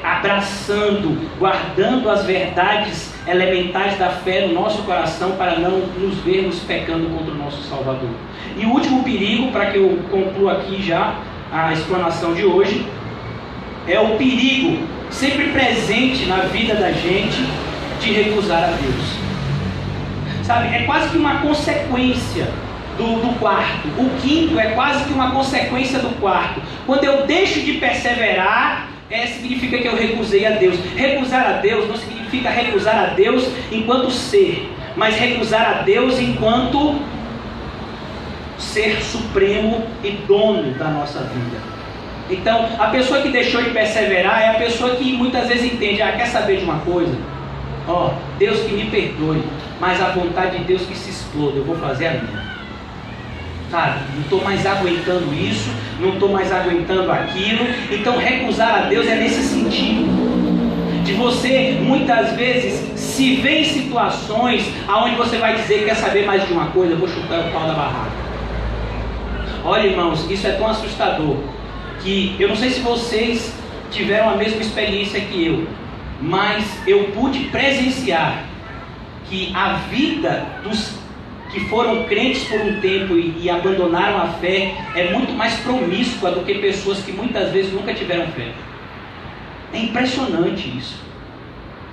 [SPEAKER 2] abraçando, guardando as verdades elementares da fé no nosso coração, para não nos vermos pecando contra o nosso Salvador. E o último perigo, para que eu conclua aqui já a explanação de hoje, é o perigo sempre presente na vida da gente de recusar a Deus. Sabe, é quase que uma consequência do quarto. O quinto é quase que uma consequência do quarto. Quando eu deixo de perseverar, significa que eu recusei a Deus. Recusar a Deus não significa recusar a Deus enquanto ser, mas recusar a Deus enquanto ser supremo e dono da nossa vida. Então, a pessoa que deixou de perseverar é a pessoa que muitas vezes entende: quer saber de uma coisa? Deus que me perdoe, mas a vontade de Deus que se exploda, eu vou fazer a minha. Sabe? Não estou mais aguentando isso, não estou mais aguentando aquilo. Então, recusar a Deus é nesse sentido, de você muitas vezes se ver em situações onde você vai dizer: quer saber mais de uma coisa? Eu vou chutar o pau da barraca. Olha, irmãos, isso é tão assustador que eu não sei se vocês tiveram a mesma experiência que eu, mas eu pude presenciar que a vida dos que foram crentes por um tempo e abandonaram a fé é muito mais promíscua do que pessoas que muitas vezes nunca tiveram fé. É impressionante isso.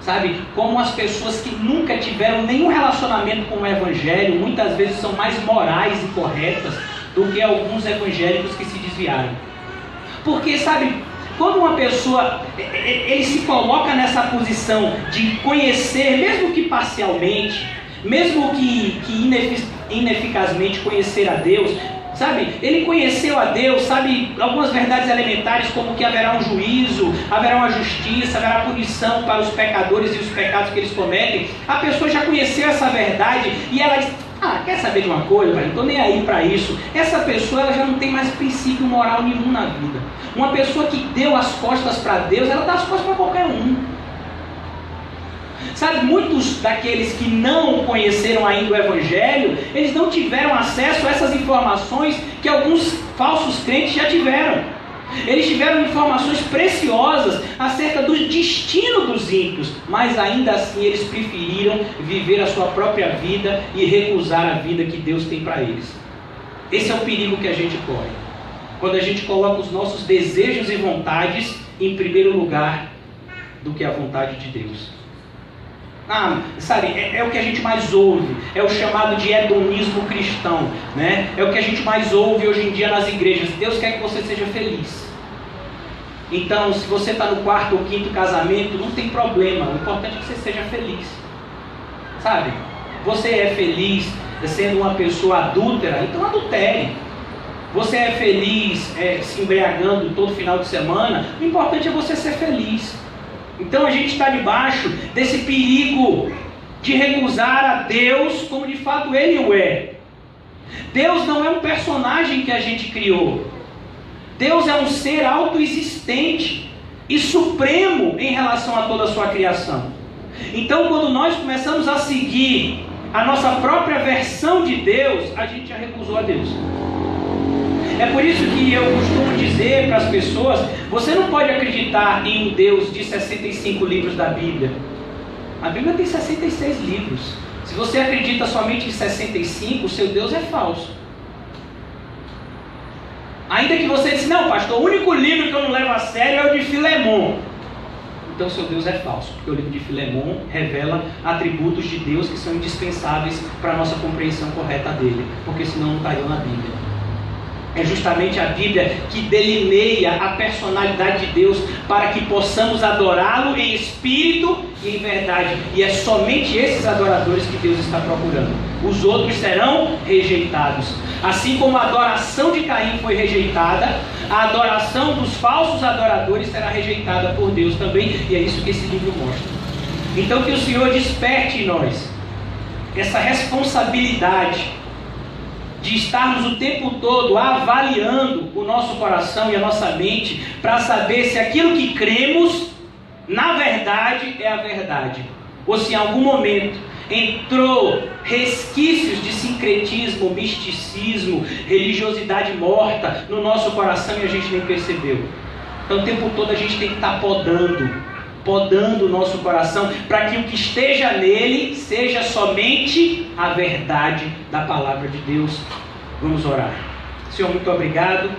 [SPEAKER 2] Sabe, como as pessoas que nunca tiveram nenhum relacionamento com o Evangelho muitas vezes são mais morais e corretas do que alguns evangélicos que se desviaram. Porque, sabe, quando uma pessoa ele se coloca nessa posição de conhecer, mesmo que parcialmente, mesmo que ineficazmente conhecer a Deus, sabe, ele conheceu a Deus, sabe algumas verdades elementares, como que haverá um juízo, haverá uma justiça, haverá punição para os pecadores e os pecados que eles cometem. A pessoa já conheceu essa verdade e ela diz: quer saber de uma coisa? Não estou nem aí para isso. Essa pessoa ela já não tem mais princípio moral nenhum na vida. Uma pessoa que deu as costas para Deus, ela dá as costas para qualquer um. Sabe, muitos daqueles que não conheceram ainda o Evangelho, eles não tiveram acesso a essas informações que alguns falsos crentes já tiveram. Eles tiveram informações preciosas acerca do destino dos ímpios, mas ainda assim eles preferiram viver a sua própria vida e recusar a vida que Deus tem para eles. Esse é o perigo que a gente corre, quando a gente coloca os nossos desejos e vontades em primeiro lugar do que a vontade de Deus. Sabe, é o que a gente mais ouve, é o chamado de hedonismo cristão, né? É o que a gente mais ouve hoje em dia nas igrejas. Deus quer que você seja feliz. Então, se você está no 4º ou 5º casamento, não tem problema, o importante é que você seja feliz. Sabe, você é feliz sendo uma pessoa adúltera, então adultere. Você é feliz se embriagando todo final de semana, o importante é você ser feliz. Então a gente está debaixo desse perigo de recusar a Deus como de fato Ele o é. Deus não é um personagem que a gente criou. Deus é um ser autoexistente e supremo em relação a toda a sua criação. Então quando nós começamos a seguir a nossa própria versão de Deus, a gente já recusou a Deus. É por isso que eu costumo dizer para as pessoas, você não pode acreditar em um Deus de 65 livros da Bíblia. A Bíblia tem 66 livros. Se você acredita somente em 65, o seu Deus é falso. Ainda que você disse, não pastor, o único livro que eu não levo a sério é o de Filemon. Então seu Deus é falso, porque o livro de Filemon revela atributos de Deus que são indispensáveis para a nossa compreensão correta dele, porque senão não estariam na Bíblia. É justamente a Bíblia que delineia a personalidade de Deus para que possamos adorá-lo em espírito e em verdade. E é somente esses adoradores que Deus está procurando. Os outros serão rejeitados. Assim como a adoração de Caim foi rejeitada, a adoração dos falsos adoradores será rejeitada por Deus também. E é isso que esse livro mostra. Então que o Senhor desperte em nós essa responsabilidade de estarmos o tempo todo avaliando o nosso coração e a nossa mente para saber se aquilo que cremos, na verdade, é a verdade. Ou se em algum momento entrou resquícios de sincretismo, misticismo, religiosidade morta no nosso coração e a gente nem percebeu. Então o tempo todo a gente tem que estar podando o nosso coração, para que o que esteja nele seja somente a verdade da palavra de Deus. Vamos orar. Senhor, muito obrigado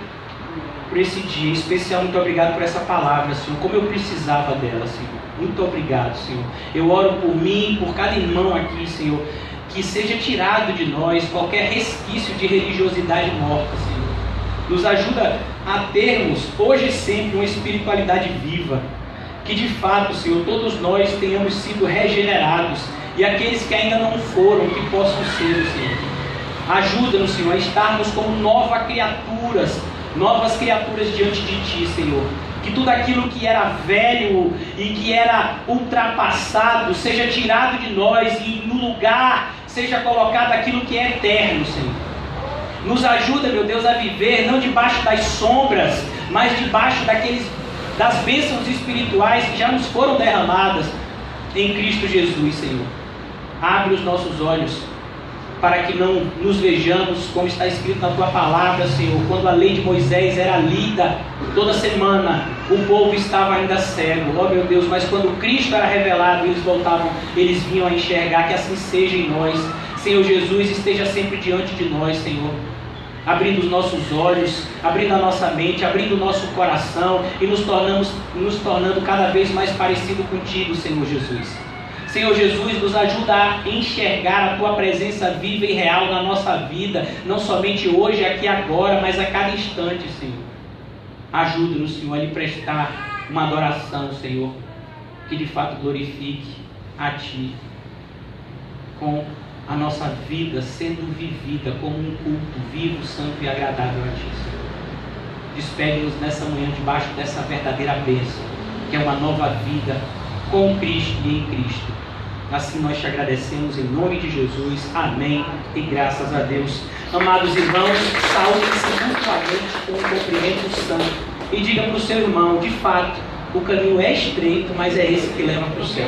[SPEAKER 2] por esse dia em especial, muito obrigado por essa palavra, Senhor, como eu precisava dela, Senhor. Muito obrigado, Senhor. Eu oro por mim, por cada irmão aqui, Senhor, que seja tirado de nós qualquer resquício de religiosidade morta, Senhor. Nos ajuda a termos, hoje e sempre, uma espiritualidade viva. Que de fato, Senhor, todos nós tenhamos sido regenerados. E aqueles que ainda não foram, que possam ser, Senhor. Ajuda-nos, Senhor, a estarmos como novas criaturas diante de Ti, Senhor. Que tudo aquilo que era velho e que era ultrapassado seja tirado de nós e no lugar seja colocado aquilo que é eterno, Senhor. Nos ajuda, meu Deus, a viver não debaixo das sombras, mas debaixo das bênçãos espirituais que já nos foram derramadas em Cristo Jesus, Senhor. Abre os nossos olhos para que não nos vejamos como está escrito na Tua palavra, Senhor. Quando a lei de Moisés era lida toda semana, o povo estava ainda cego, oh meu Deus, mas quando Cristo era revelado, eles vinham a enxergar. Que assim seja em nós. Senhor Jesus, esteja sempre diante de nós, Senhor, abrindo os nossos olhos, abrindo a nossa mente, abrindo o nosso coração e nos tornando cada vez mais parecido contigo, Senhor Jesus. Senhor Jesus, nos ajuda a enxergar a Tua presença viva e real na nossa vida, não somente hoje, aqui agora, mas a cada instante, Senhor. Ajuda-nos, Senhor, a lhe prestar uma adoração, Senhor, que de fato glorifique a Ti, com a nossa vida sendo vivida como um culto vivo, santo e agradável a Ti, Senhor. Despede-nos nessa manhã debaixo dessa verdadeira bênção, que é uma nova vida com Cristo e em Cristo. Assim nós te agradecemos em nome de Jesus. Amém e graças a Deus. Amados irmãos, saúde-se mutuamente com um cumprimento santo e diga para o seu irmão, de fato, o caminho é estreito, mas é esse que leva para o céu.